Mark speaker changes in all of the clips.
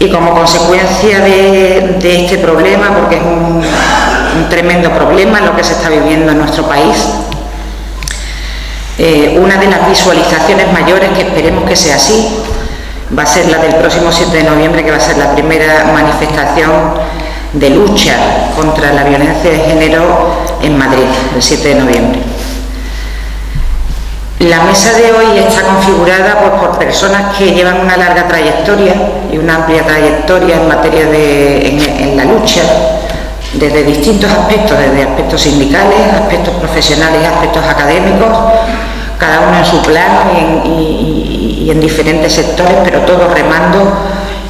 Speaker 1: Y como consecuencia de este problema, porque es un tremendo problema lo que se está viviendo en nuestro país, una de las visualizaciones mayores, que esperemos que sea así, va a ser la del próximo 7 de noviembre, que va a ser la primera manifestación de lucha contra la violencia de género en Madrid, el 7 de noviembre. La mesa de hoy está configurada por personas que llevan una larga trayectoria y una amplia trayectoria en materia en la lucha, desde distintos aspectos, desde aspectos sindicales, aspectos profesionales, aspectos académicos, cada uno en su plano y en diferentes sectores, pero todos remando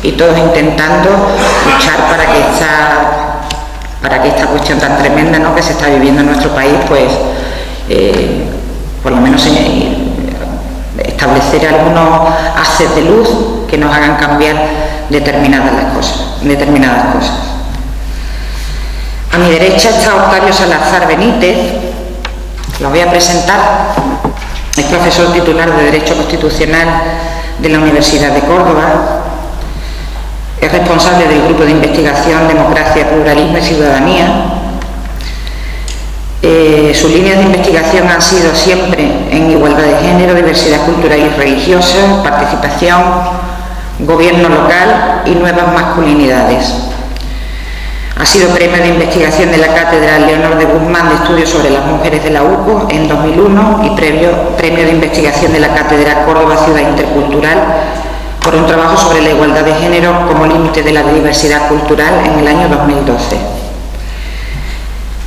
Speaker 1: y todos intentando luchar para que esta cuestión tan tremenda, ¿no?, que se está viviendo en nuestro país, pues por lo menos establecer algunos haces de luz que nos hagan cambiar determinadas cosas. A mi derecha está Octavio Salazar Benítez, lo voy a presentar. Es profesor titular de Derecho Constitucional de la Universidad de Córdoba. Es responsable del Grupo de Investigación Democracia, Pluralismo y Ciudadanía. Sus líneas de investigación han sido siempre en igualdad de género, diversidad cultural y religiosa, participación, gobierno local y nuevas masculinidades. Ha sido premio de investigación de la Cátedra Leonor de Guzmán de Estudios sobre las Mujeres de la UCO en 2001 y premio de investigación de la Cátedra Córdoba Ciudad Intercultural por un trabajo sobre la igualdad de género como límite de la diversidad cultural en el año 2012.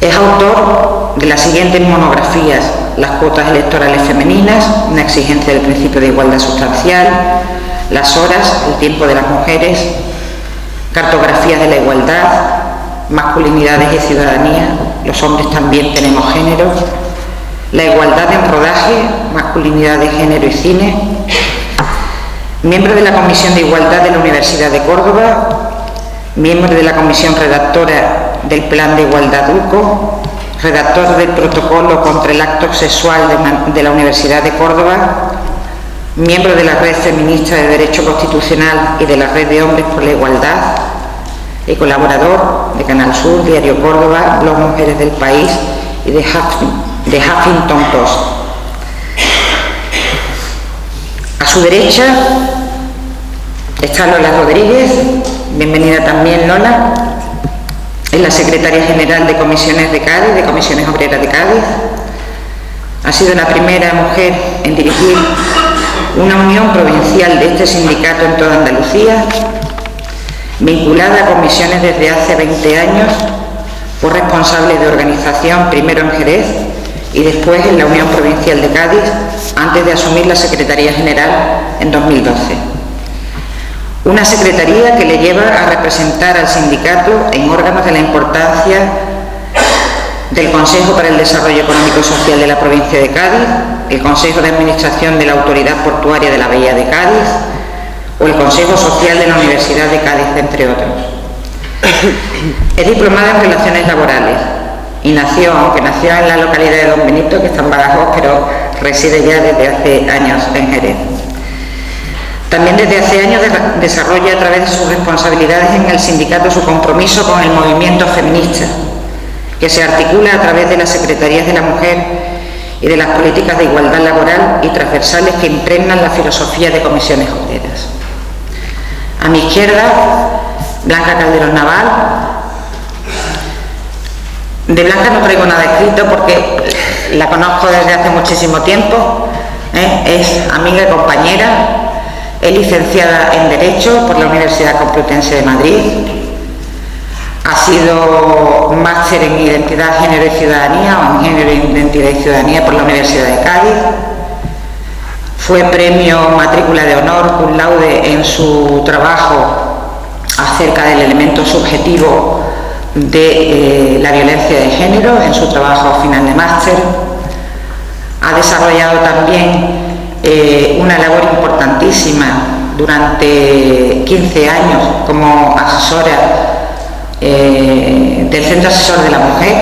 Speaker 1: Es autor de las siguientes monografías: Las cuotas electorales femeninas, una exigencia del principio de igualdad sustancial; Las horas, el tiempo de las mujeres; Cartografías de la igualdad; Masculinidades y ciudadanía, los hombres también tenemos género; La igualdad en rodaje, masculinidad de género y cine. Miembro de la Comisión de Igualdad de la Universidad de Córdoba, miembro de la Comisión Redactora del Plan de Igualdad UCO, redactor del Protocolo contra el Acto Sexual de la Universidad de Córdoba, miembro de la Red Feminista de Derecho Constitucional y de la Red de Hombres por la Igualdad, y colaborador de Canal Sur, Diario Córdoba, Blog Mujeres del País y de Huffington Post. A su derecha está Lola Rodríguez. Bienvenida también, Lola. Es la secretaria general de Comisiones de Cádiz, de Comisiones Obreras de Cádiz. Ha sido la primera mujer en dirigir una unión provincial de este sindicato en toda Andalucía. Vinculada a comisiones desde hace 20 años, fue responsable de organización primero en Jerez y después en la Unión Provincial de Cádiz, antes de asumir la Secretaría General en 2012. Una secretaría que le lleva a representar al sindicato en órganos de la importancia del Consejo para el Desarrollo Económico y Social de la provincia de Cádiz, el Consejo de Administración de la Autoridad Portuaria de la Bahía de Cádiz o el Consejo Social de la Universidad de Cádiz, entre otros. Es diplomada en Relaciones Laborales y aunque nació en la localidad de Don Benito, que está en Badajoz, pero reside ya desde hace años en Jerez. También desde hace años desarrolla a través de sus responsabilidades en el sindicato su compromiso con el movimiento feminista, que se articula a través de las Secretarías de la Mujer y de las políticas de igualdad laboral y transversales que impregnan la filosofía de Comisiones Obreras. A mi izquierda, Blanca Calderón Naval. De Blanca no traigo nada escrito porque la conozco desde hace muchísimo tiempo. Es amiga y compañera. Es licenciada en Derecho por la Universidad Complutense de Madrid. Ha sido máster en Identidad, Género y Ciudadanía o en Género, Identidad y Ciudadanía por la Universidad de Cádiz. Fue premio matrícula de honor cum laude en su trabajo acerca del elemento subjetivo de la violencia de género, en su trabajo final de máster. Ha desarrollado también una labor importantísima durante 15 años como asesora del Centro Asesor de la Mujer,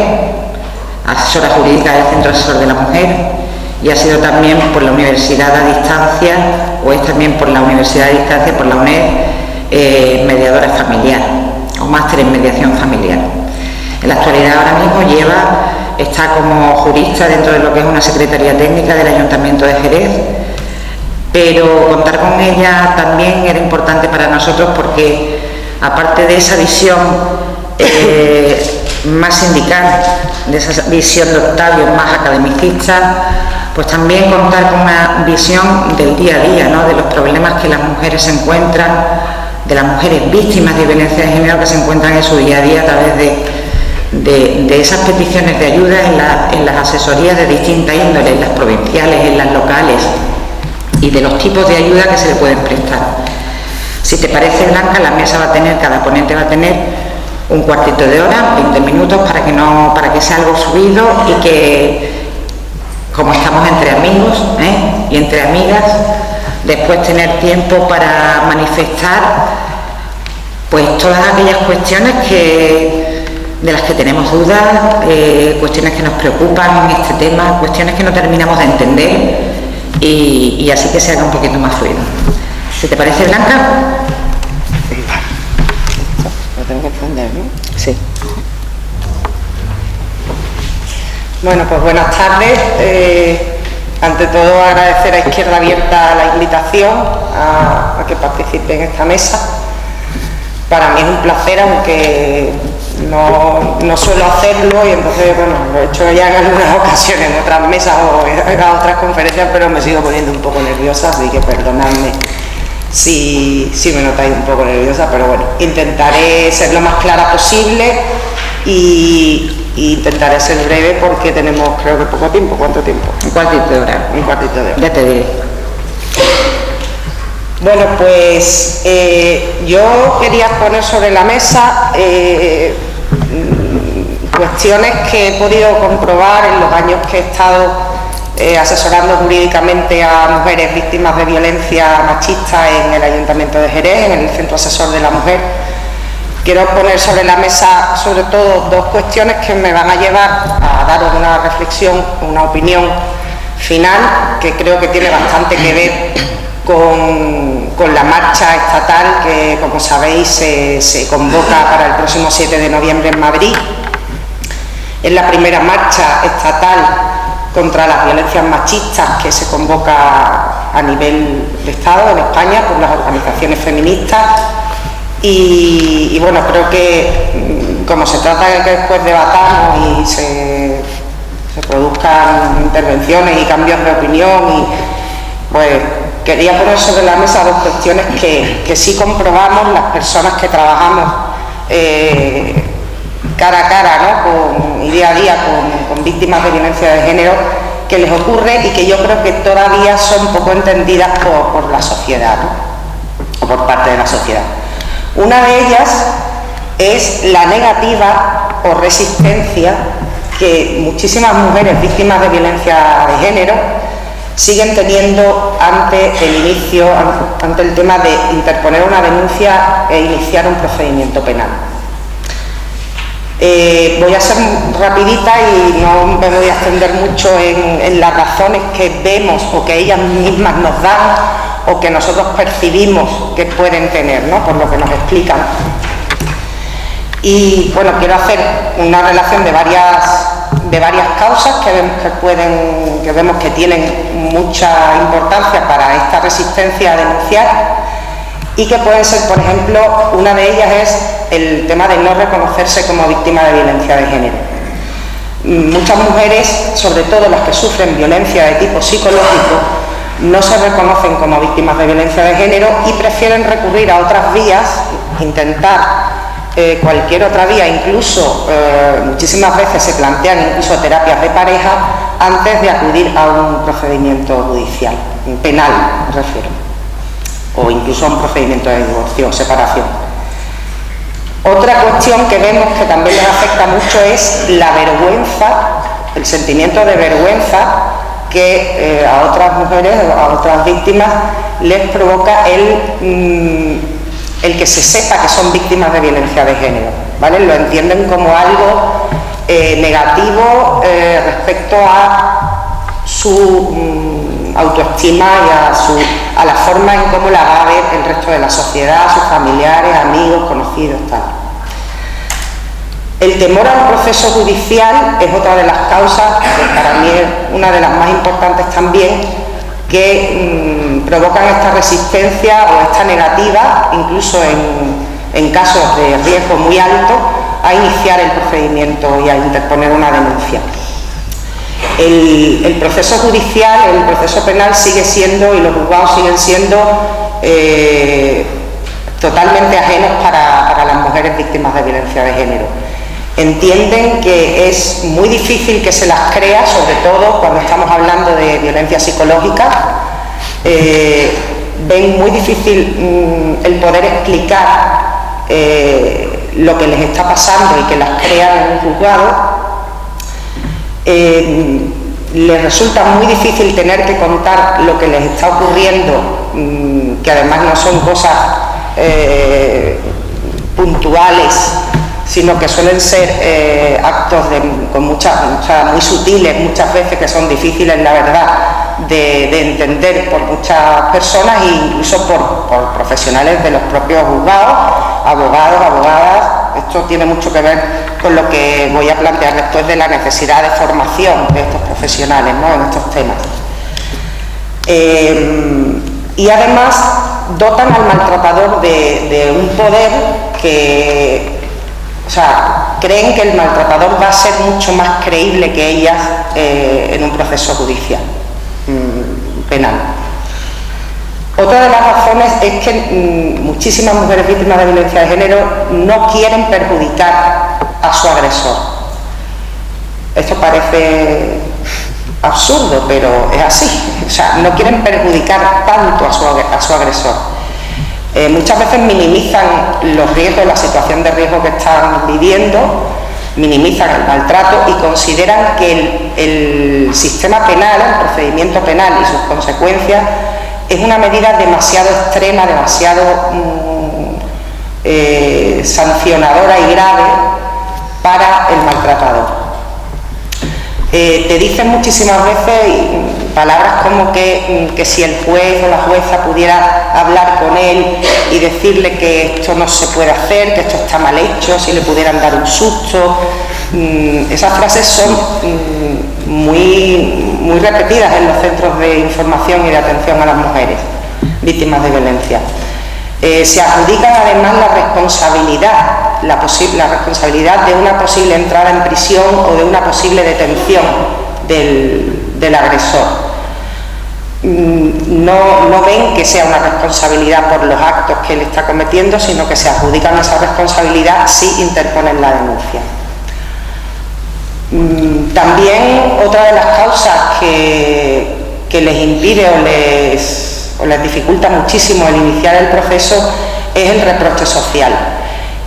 Speaker 1: asesora jurídica del Centro Asesor de la Mujer, y ha sido también por la Universidad a Distancia, o es también por la Universidad a Distancia, por la UNED, mediadora familiar o máster en mediación familiar. En la actualidad ahora mismo está como jurista dentro de lo que es una secretaría técnica del Ayuntamiento de Jerez, pero contar con ella también era importante para nosotros porque, aparte de esa visión más sindical, de esa visión de Octavio más academicista, pues también contar con una visión del día a día, ¿no?, de los problemas que las mujeres se encuentran, de las mujeres víctimas de violencia de género que se encuentran en su día a día a través de esas peticiones de ayuda en las asesorías de distintas índoles, en las provinciales, en las locales, y de los tipos de ayuda que se le pueden prestar. Si te parece, Blanca, la mesa cada ponente va a tener un cuartito de hora, 20 minutos, para que sea algo fluido y que, como estamos entre amigos y entre amigas, después tener tiempo para manifestar pues todas aquellas cuestiones de las que tenemos dudas, cuestiones que nos preocupan en este tema, cuestiones que no terminamos de entender, y así que se haga un poquito más fluido. ¿Si te parece, Blanca?
Speaker 2: Lo tengo que encender, ¿no?
Speaker 1: Sí.
Speaker 2: Bueno, pues buenas tardes. Ante todo, agradecer a Izquierda Abierta la invitación a que participe en esta mesa. Para mí es un placer, aunque no suelo hacerlo, y entonces, bueno, lo he hecho ya en algunas ocasiones en otras mesas o en otras conferencias, pero me sigo poniendo un poco nerviosa, así que perdonadme si me notáis un poco nerviosa, pero bueno, intentaré ser lo más clara posible y intentaré ser breve porque tenemos, creo que, poco tiempo. ¿Cuánto tiempo?
Speaker 1: Un cuartito de hora.
Speaker 2: Un cuartito de hora.
Speaker 1: Ya te diré.
Speaker 2: Bueno, pues yo quería poner sobre la mesa cuestiones que he podido comprobar en los años que he estado asesorando jurídicamente a mujeres víctimas de violencia machista en el Ayuntamiento de Jerez, en el Centro Asesor de la Mujer. Quiero poner sobre la mesa, sobre todo, dos cuestiones que me van a llevar a daros una reflexión, una opinión final, que creo que tiene bastante que ver con la marcha estatal que, como sabéis, se convoca para el próximo 7 de noviembre en Madrid. Es la primera marcha estatal contra las violencias machistas que se convoca a nivel de Estado en España por las organizaciones feministas. Y bueno, creo que como se trata de que después debatamos y se produzcan intervenciones y cambios de opinión, y pues quería poner sobre la mesa dos cuestiones que sí comprobamos las personas que trabajamos cara a cara, ¿no?, y día a día con víctimas de violencia de género, que les ocurre y que yo creo que todavía son poco entendidas por la sociedad, ¿no?, o por parte de la sociedad. Una de ellas es la negativa o resistencia que muchísimas mujeres víctimas de violencia de género siguen teniendo ante el tema de interponer una denuncia e iniciar un procedimiento penal. Voy a ser rapidita y no me voy a extender mucho en las razones que vemos o que ellas mismas nos dan o que nosotros percibimos que pueden tener, ¿no?, por lo que nos explican. Y bueno, quiero hacer una relación de varias causas que vemos que tienen mucha importancia para esta resistencia a denunciar, y que pueden ser, por ejemplo, una de ellas es el tema de no reconocerse como víctima de violencia de género. Muchas mujeres, sobre todo las que sufren violencia de tipo psicológico, no se reconocen como víctimas de violencia de género y prefieren recurrir a otras vías, intentar cualquier otra vía, incluso muchísimas veces se plantean incluso terapias de pareja antes de acudir a un procedimiento judicial, penal me refiero, o incluso a un procedimiento de divorcio o separación. Otra cuestión que vemos que también les afecta mucho es la vergüenza, el sentimiento de vergüenza que a otras mujeres, a otras víctimas, les provoca el que se sepa que son víctimas de violencia de género, ¿vale? Lo entienden como algo negativo respecto a su autoestima y a la forma en cómo la va a ver el resto de la sociedad, sus familiares, amigos, conocidos, tal. El temor al proceso judicial es otra de las causas, que para mí es una de las más importantes también, que provocan esta resistencia o esta negativa, incluso en casos de riesgo muy alto, a iniciar el procedimiento y a interponer una denuncia. El proceso judicial, el proceso penal sigue siendo, y los juzgados siguen siendo totalmente ajenos para las mujeres víctimas de violencia de género. Entienden que es muy difícil que se las crea, sobre todo cuando estamos hablando de violencia psicológica. Ven muy difícil el poder explicar lo que les está pasando y que las crean en un juzgado. Les resulta muy difícil tener que contar lo que les está ocurriendo, que además no son cosas puntuales, sino que suelen ser actos muy sutiles muchas veces, que son difíciles, la verdad, de entender por muchas personas e incluso por profesionales de los propios juzgados, abogados, abogadas. Esto tiene mucho que ver con lo que voy a plantear después de la necesidad de formación de estos profesionales, ¿no?, en estos temas. Y además dotan al maltratador de un poder que, creen que el maltratador va a ser mucho más creíble que ellas en un proceso judicial penal. Otra de las razones es que muchísimas mujeres víctimas de violencia de género no quieren perjudicar a su agresor. Esto parece absurdo, pero es así. No quieren perjudicar tanto a su agresor. Muchas veces minimizan los riesgos, la situación de riesgo que están viviendo, minimizan el maltrato y consideran que el sistema penal, el procedimiento penal y sus consecuencias es una medida demasiado extrema, demasiado sancionadora y grave para el maltratador. Te dicen muchísimas veces palabras como que si el juez o la jueza pudiera hablar con él y decirle que esto no se puede hacer, que esto está mal hecho, si le pudieran dar un susto. Esas frases son muy repetidas en los centros de información y de atención a las mujeres víctimas de violencia. Se adjudican además la responsabilidad de una posible entrada en prisión o de una posible detención del agresor. No ven que sea una responsabilidad por los actos que él está cometiendo, sino que se adjudican esa responsabilidad si interponen la denuncia. También otra de las causas que les impide o les dificulta muchísimo el iniciar el proceso es el reproche social.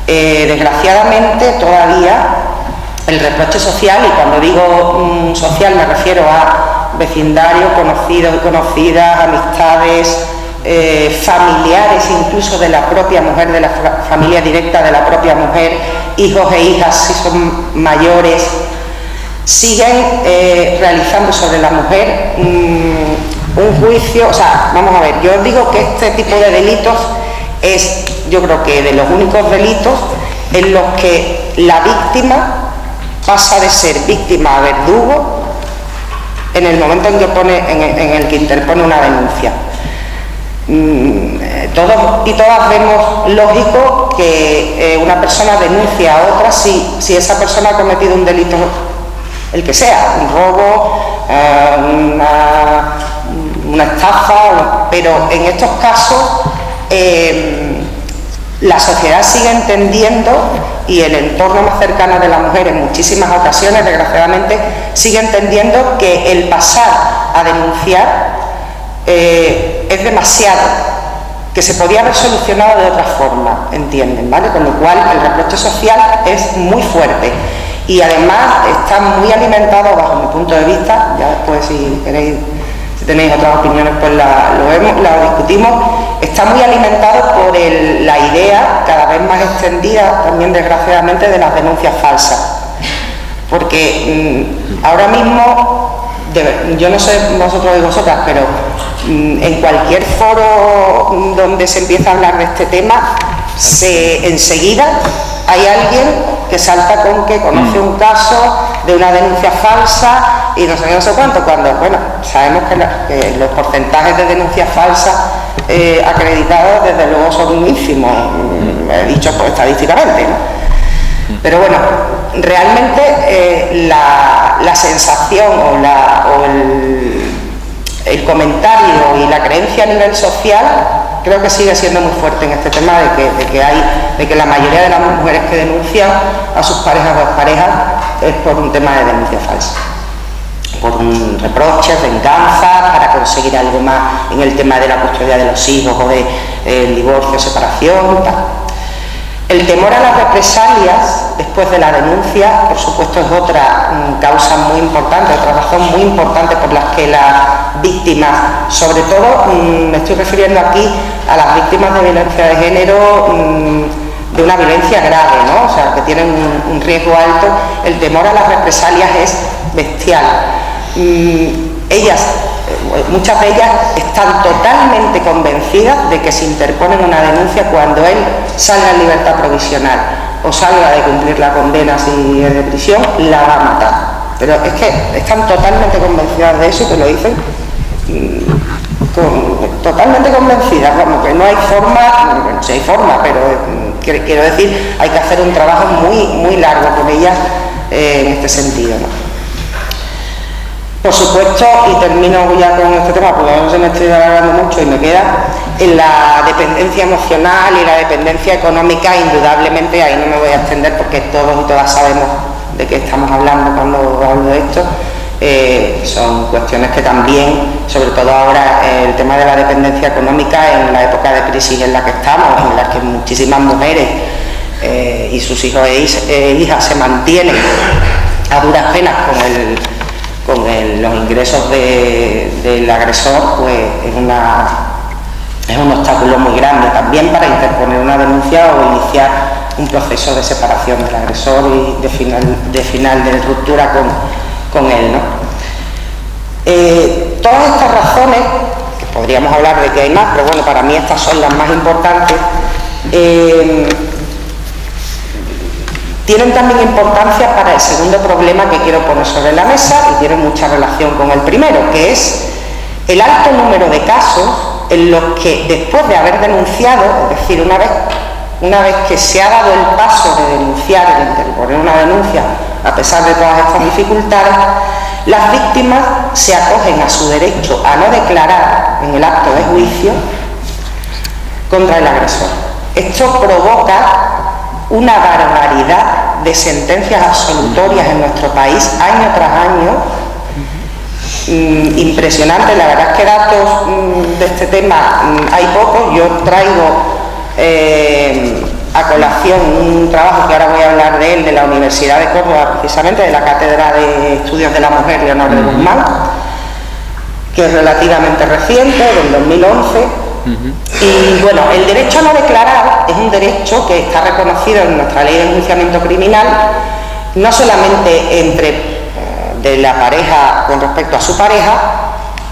Speaker 2: Desgraciadamente todavía el reproche social, y cuando digo social me refiero a vecindarios, conocidos y conocidas, amistades, familiares incluso de la propia mujer, de la familia directa de la propia mujer, hijos e hijas si son mayores, siguen realizando sobre la mujer un juicio. Vamos a ver, yo os digo que este tipo de delitos es, yo creo que de los únicos delitos en los que la víctima pasa de ser víctima a verdugo en el momento en el que interpone una denuncia. Todos y todas vemos lógico que una persona denuncia a otra si esa persona ha cometido un delito, el que sea, un robo, una estafa, pero en estos casos la sociedad sigue entendiendo, y el entorno más cercano de la mujer en muchísimas ocasiones, desgraciadamente, sigue entendiendo que el pasar a denunciar es demasiado, que se podía haber solucionado de otra forma, ¿entienden? ¿Vale? Con lo cual el reproche social es muy fuerte y además está muy alimentado, bajo mi punto de vista, ya después si tenéis otras opiniones pues la discutimos, está muy alimentado por la idea cada vez más extendida también desgraciadamente de las denuncias falsas, porque ahora mismo yo no sé vosotros y vosotras, pero en cualquier foro donde se empieza a hablar de este tema, enseguida hay alguien que salta con que conoce un caso de una denuncia falsa y no sé cuánto, cuando, bueno, sabemos que los porcentajes de denuncias falsas acreditadas desde luego son ínfimos, dicho pues, estadísticamente, ¿no? Pero bueno, realmente la sensación o el comentario y la creencia a nivel social creo que sigue siendo muy fuerte en este tema de que la mayoría de las mujeres que denuncian a sus parejas o exparejas es por un tema de denuncia falsa, por un reproche, venganza, para conseguir algo más en el tema de la custodia de los hijos o del divorcio, separación, tal. El temor a las represalias después de la denuncia, por supuesto, es otra causa muy importante, otra razón muy importante por las que las víctimas, sobre todo me estoy refiriendo aquí a las víctimas de violencia de género, de una violencia grave, ¿no? O sea, que tienen un riesgo alto. El temor a las represalias es bestial. Muchas de ellas están totalmente convencidas de que si interponen una denuncia, cuando él salga en libertad provisional o salga de cumplir la condena si es de prisión, la va a matar. Pero es que están totalmente convencidas de eso y que lo dicen totalmente convencidas, como que no hay forma, bueno, sí hay forma, pero quiero decir, hay que hacer un trabajo muy, muy largo con ellas en este sentido, ¿no? Por supuesto, y termino ya con este tema porque no se me estoy alargando mucho y me queda, en la dependencia emocional y la dependencia económica, indudablemente, ahí no me voy a extender porque todos y todas sabemos de qué estamos hablando cuando hablo de esto, son cuestiones que también, sobre todo ahora, el tema de la dependencia económica en la época de crisis en la que estamos, en la que muchísimas mujeres y sus hijos e hijas se mantienen a duras penas con los ingresos del agresor, pues es un obstáculo muy grande también para interponer una denuncia o iniciar un proceso de separación del agresor y de final de ruptura con él, ¿no? Todas estas razones, que podríamos hablar de que hay más, pero bueno, para mí estas son las más importantes, tienen también importancia para el segundo problema que quiero poner sobre la mesa y tiene mucha relación con el primero, que es el alto número de casos en los que después de haber denunciado, es decir, una vez que se ha dado el paso de denunciar, de interponer una denuncia, a pesar de todas estas dificultades, las víctimas se acogen a su derecho a no declarar en el acto de juicio contra el agresor. Esto provoca una barbaridad de sentencias absolutorias en nuestro país año tras año, impresionante. La verdad es que datos de este tema hay pocos. Yo traigo a colación un trabajo que ahora voy a hablar de él, de la Universidad de Córdoba, precisamente de la Cátedra de Estudios de la Mujer Leonor de Guzmán, que es relativamente reciente, del 2011. Y bueno, el derecho a no declarar es un derecho que está reconocido en nuestra ley de enjuiciamiento criminal, no solamente de la pareja con respecto a su pareja,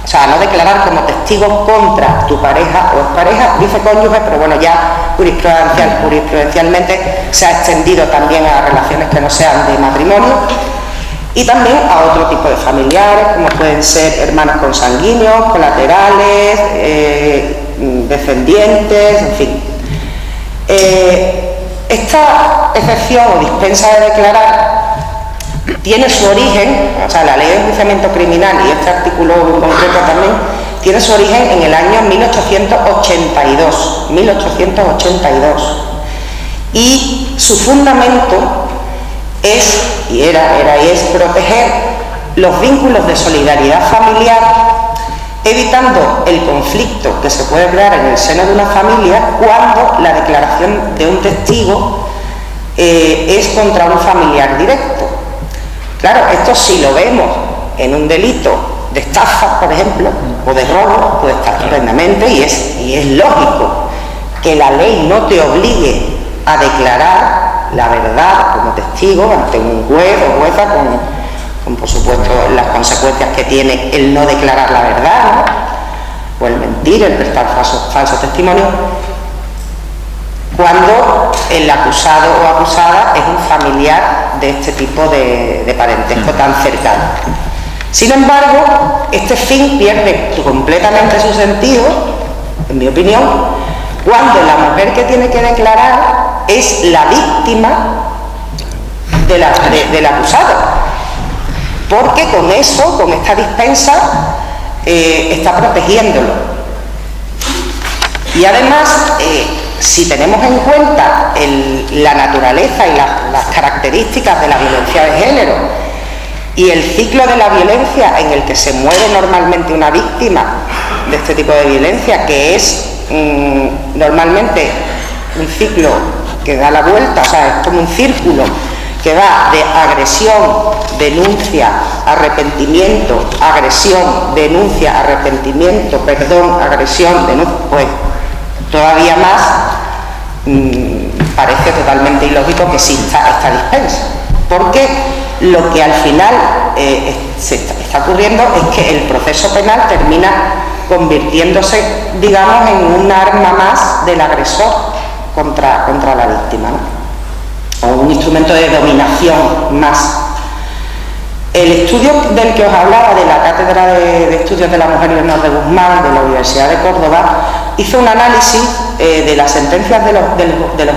Speaker 2: o sea, no declarar como testigo contra tu pareja o expareja, dice cónyuge, pero bueno, ya jurisprudencialmente se ha extendido también a relaciones que no sean de matrimonio, y también a otro tipo de familiares, como pueden ser hermanos consanguíneos, colaterales, descendientes, en fin. Esta excepción o dispensa de declarar tiene su origen, o sea, la ley de enjuiciamiento criminal y este artículo en concreto también, tiene su origen en el año 1882, y su fundamento es, y es proteger los vínculos de solidaridad familiar, evitando el conflicto que se puede crear en el seno de una familia cuando la declaración de un testigo es contra un familiar directo. Claro, esto si lo vemos en un delito de estafa, por ejemplo, o de robo, pues está estupendamente y es lógico que la ley no te obligue a declarar la verdad como testigo ante un juez o jueza con por supuesto las consecuencias que tiene el no declarar la verdad, ¿no? O el mentir, el prestar falso testimonio, cuando el acusado o acusada es un familiar de este tipo de parentesco tan cercano. Sin embargo, este fin pierde completamente su sentido, en mi opinión, cuando la mujer que tiene que declarar es la víctima del acusado, porque con eso, con esta dispensa, está protegiéndolo. Y además, si tenemos en cuenta la naturaleza y las características de la violencia de género y el ciclo de la violencia en el que se mueve normalmente una víctima de este tipo de violencia, que es normalmente un ciclo que da la vuelta, o sea, es como un círculo que va de agresión, denuncia, arrepentimiento, agresión, denuncia, arrepentimiento, perdón, agresión, denuncia, pues todavía más parece totalmente ilógico que exista esta dispensa, porque lo que al final se está ocurriendo es que el proceso penal termina convirtiéndose, digamos, en un arma más del agresor contra la víctima, ¿no? O un instrumento de dominación más. El estudio del que os hablaba, de la Cátedra de Estudios de la Mujer Leonor de Guzmán, de la Universidad de Córdoba, hizo un análisis de las sentencias de los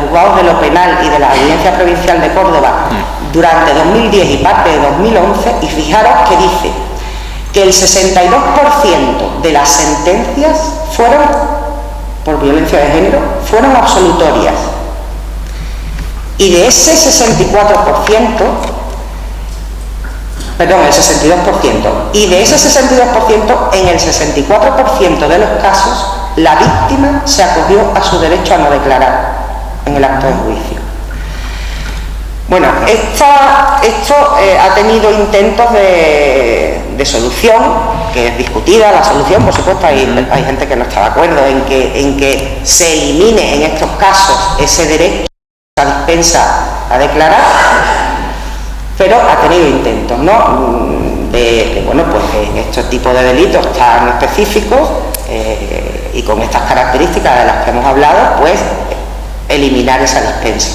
Speaker 2: juzgados de lo penal y de la Audiencia Provincial de Córdoba durante 2010 y parte de 2011, y fijaros que dice que el 62% de las sentencias fueron, por violencia de género, fueron absolutorias. Y de ese 62%, y de ese 62%, en el 64% de los casos, la víctima se acogió a su derecho a no declarar en el acto de juicio. Bueno, esto ha tenido intentos de solución, que es discutida la solución, por supuesto, hay gente que no está de acuerdo en que se elimine en estos casos ese derecho a dispensa a declarar, pero ha tenido intentos, ¿no? Bueno, pues en este tipo de delitos tan específicos y con estas características de las que hemos hablado, pues eliminar esa dispensa.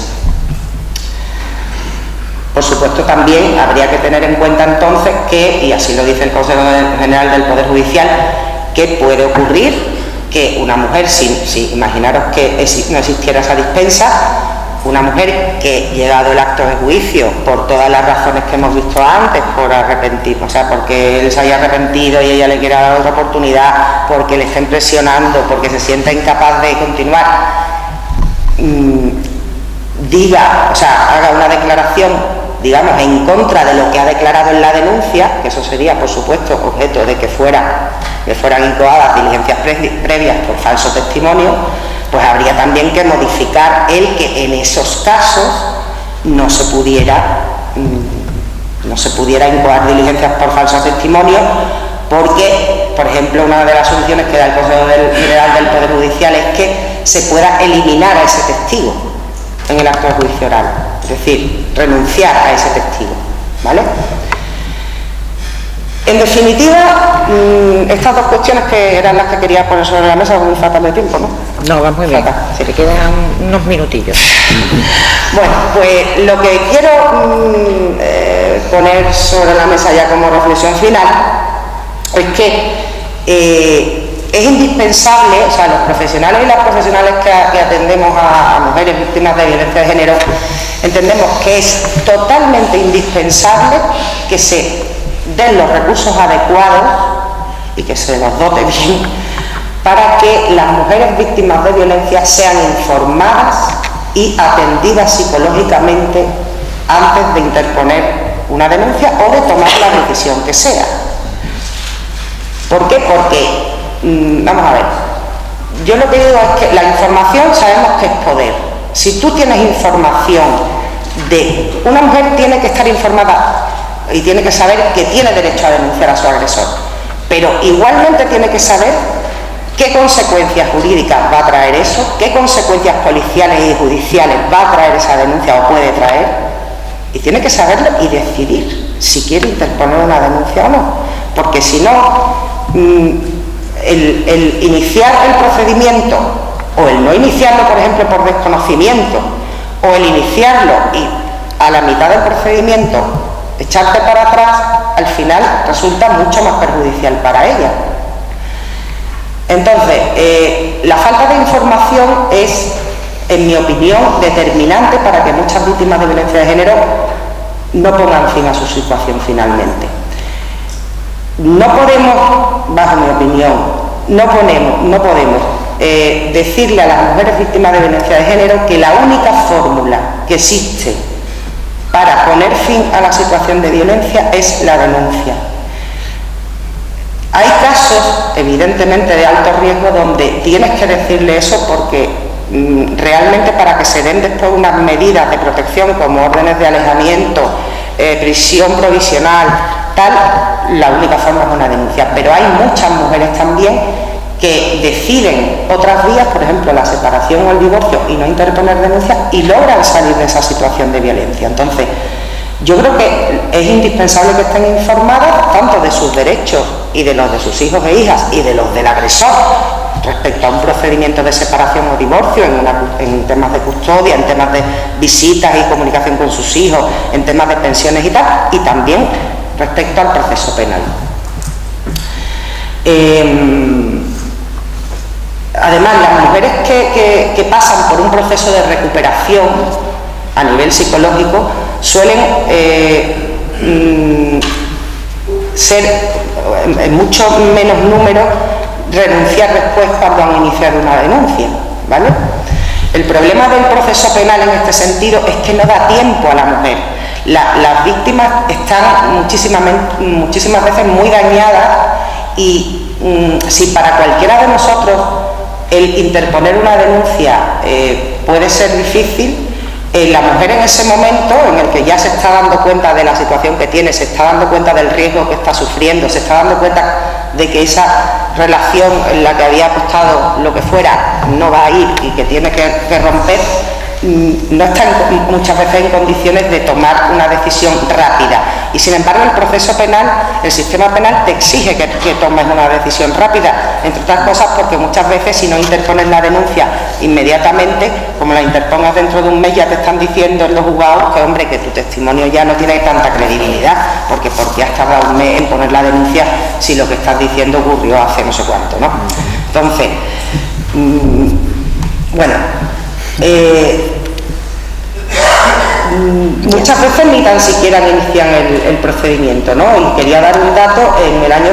Speaker 2: Por supuesto, también habría que tener en cuenta entonces que, y así lo dice el Consejo General del Poder Judicial, que puede ocurrir que una mujer, si imaginaros que no existiera esa dispensa, una mujer que, llegado el acto de juicio, por todas las razones que hemos visto antes, por arrepentir, o sea, porque él se haya arrepentido y ella le quiera dar otra oportunidad, porque le estén presionando, porque se sienta incapaz de continuar, haga una declaración, digamos, en contra de lo que ha declarado en la denuncia, que eso sería, por supuesto, objeto de que fueran incoadas diligencias previas por falso testimonio, pues habría también que modificar el que en esos casos no se pudiera incoar diligencias por falso testimonio, porque, por ejemplo, una de las soluciones que da el Consejo General del Poder Judicial es que se pueda eliminar a ese testigo en el acto de juicio oral, es decir, renunciar a ese testigo, ¿vale? En definitiva, estas dos cuestiones que eran las que quería poner sobre la mesa, muy fatal de tiempo, ¿no?
Speaker 1: No, va muy bien. Se le quedan unos minutillos.
Speaker 2: Bueno, pues lo que quiero poner sobre la mesa ya como reflexión final es que es indispensable, o sea, los profesionales y las profesionales que atendemos a mujeres víctimas de violencia de género, entendemos que es totalmente indispensable que se den los recursos adecuados y que se los dote bien para que las mujeres víctimas de violencia sean informadas y atendidas psicológicamente antes de interponer una denuncia o de tomar la decisión que sea. ¿Por qué? Porque, vamos a ver, yo lo que digo es que la información sabemos que es poder. Si tú tienes información de una mujer, tiene que estar informada y tiene que saber que tiene derecho a denunciar a su agresor, pero igualmente tiene que saber qué consecuencias jurídicas va a traer eso, qué consecuencias policiales y judiciales va a traer esa denuncia o puede traer, y tiene que saberlo y decidir. si quiere interponer una denuncia o no, porque si no, el iniciar el procedimiento o el no iniciarlo, por ejemplo, por desconocimiento, o el iniciarlo y a la mitad del procedimiento echarte para atrás, al final resulta mucho más perjudicial para ella. Entonces, la falta de información es, en mi opinión, determinante para que muchas víctimas de violencia de género no pongan fin a su situación finalmente. No podemos, bajo mi opinión, no podemos decirle a las mujeres víctimas de violencia de género que la única fórmula que existe para poner fin a la situación de violencia es la denuncia. Hay casos, evidentemente, de alto riesgo donde tienes que decirle eso porque realmente para que se den después unas medidas de protección como órdenes de alejamiento, prisión provisional, tal, la única forma es una denuncia. Pero hay muchas mujeres también que deciden otras vías, por ejemplo la separación o el divorcio, y no interponer denuncias y logran salir de esa situación de violencia. Entonces, yo creo que es indispensable que estén informadas tanto de sus derechos y de los de sus hijos e hijas y de los del agresor respecto a un procedimiento de separación o divorcio, en temas de custodia, en temas de visitas y comunicación con sus hijos, en temas de pensiones y tal, y también respecto al proceso penal. Además, las mujeres que pasan por un proceso de recuperación a nivel psicológico suelen ser en mucho menos número renunciar después cuando han iniciado una denuncia, ¿vale? El problema del proceso penal en este sentido es que no da tiempo a la mujer. Las víctimas están muchísimas veces muy dañadas y si para cualquiera de nosotros el interponer una denuncia puede ser difícil, la mujer en ese momento en el que ya se está dando cuenta de la situación que tiene, se está dando cuenta del riesgo que está sufriendo, se está dando cuenta de que esa relación en la que había apostado lo que fuera no va a ir y que tiene que romper, no está muchas veces en condiciones de tomar una decisión rápida. Y sin embargo el proceso penal, el sistema penal te exige que tomes una decisión rápida, entre otras cosas porque muchas veces si no interpones la denuncia inmediatamente, como la interpongas dentro de un mes, ya te están diciendo en los juzgados que, hombre, que tu testimonio ya no tiene tanta credibilidad, porque ¿por qué has tardado un mes en poner la denuncia si lo que estás diciendo ocurrió hace no sé cuánto, ¿no? Entonces, bueno, muchas veces ni tan siquiera inician el procedimiento, ¿no? Y quería dar un dato: en el año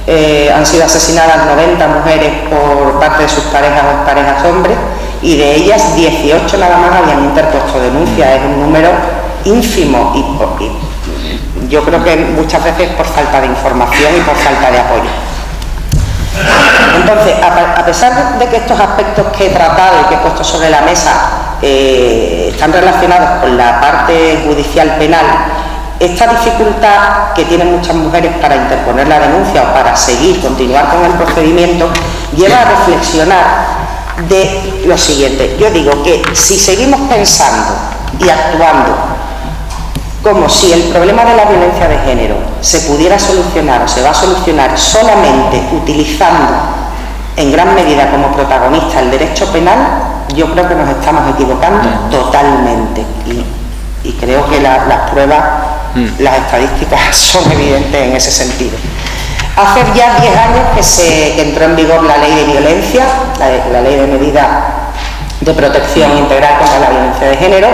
Speaker 2: 2014-2015 han sido asesinadas 90 mujeres por parte de sus parejas o parejas hombres, y de ellas 18 nada más habían interpuesto denuncia. Es un número ínfimo y yo creo que muchas veces por falta de información y por falta de apoyo. Entonces, a pesar de que estos aspectos que he tratado y que he puesto sobre la mesa están relacionados con la parte judicial penal, esta dificultad que tienen muchas mujeres para interponer la denuncia o para continuar con el procedimiento, lleva a reflexionar de lo siguiente. Yo digo que si seguimos pensando y actuando como si el problema de la violencia de género se pudiera solucionar o se va a solucionar solamente utilizando en gran medida como protagonista el derecho penal, yo creo que nos estamos equivocando totalmente y creo que las pruebas, las estadísticas son evidentes en ese sentido. Hace ya 10 años que entró en vigor la ley de violencia, la ley de medidas de protección integral contra la violencia de género.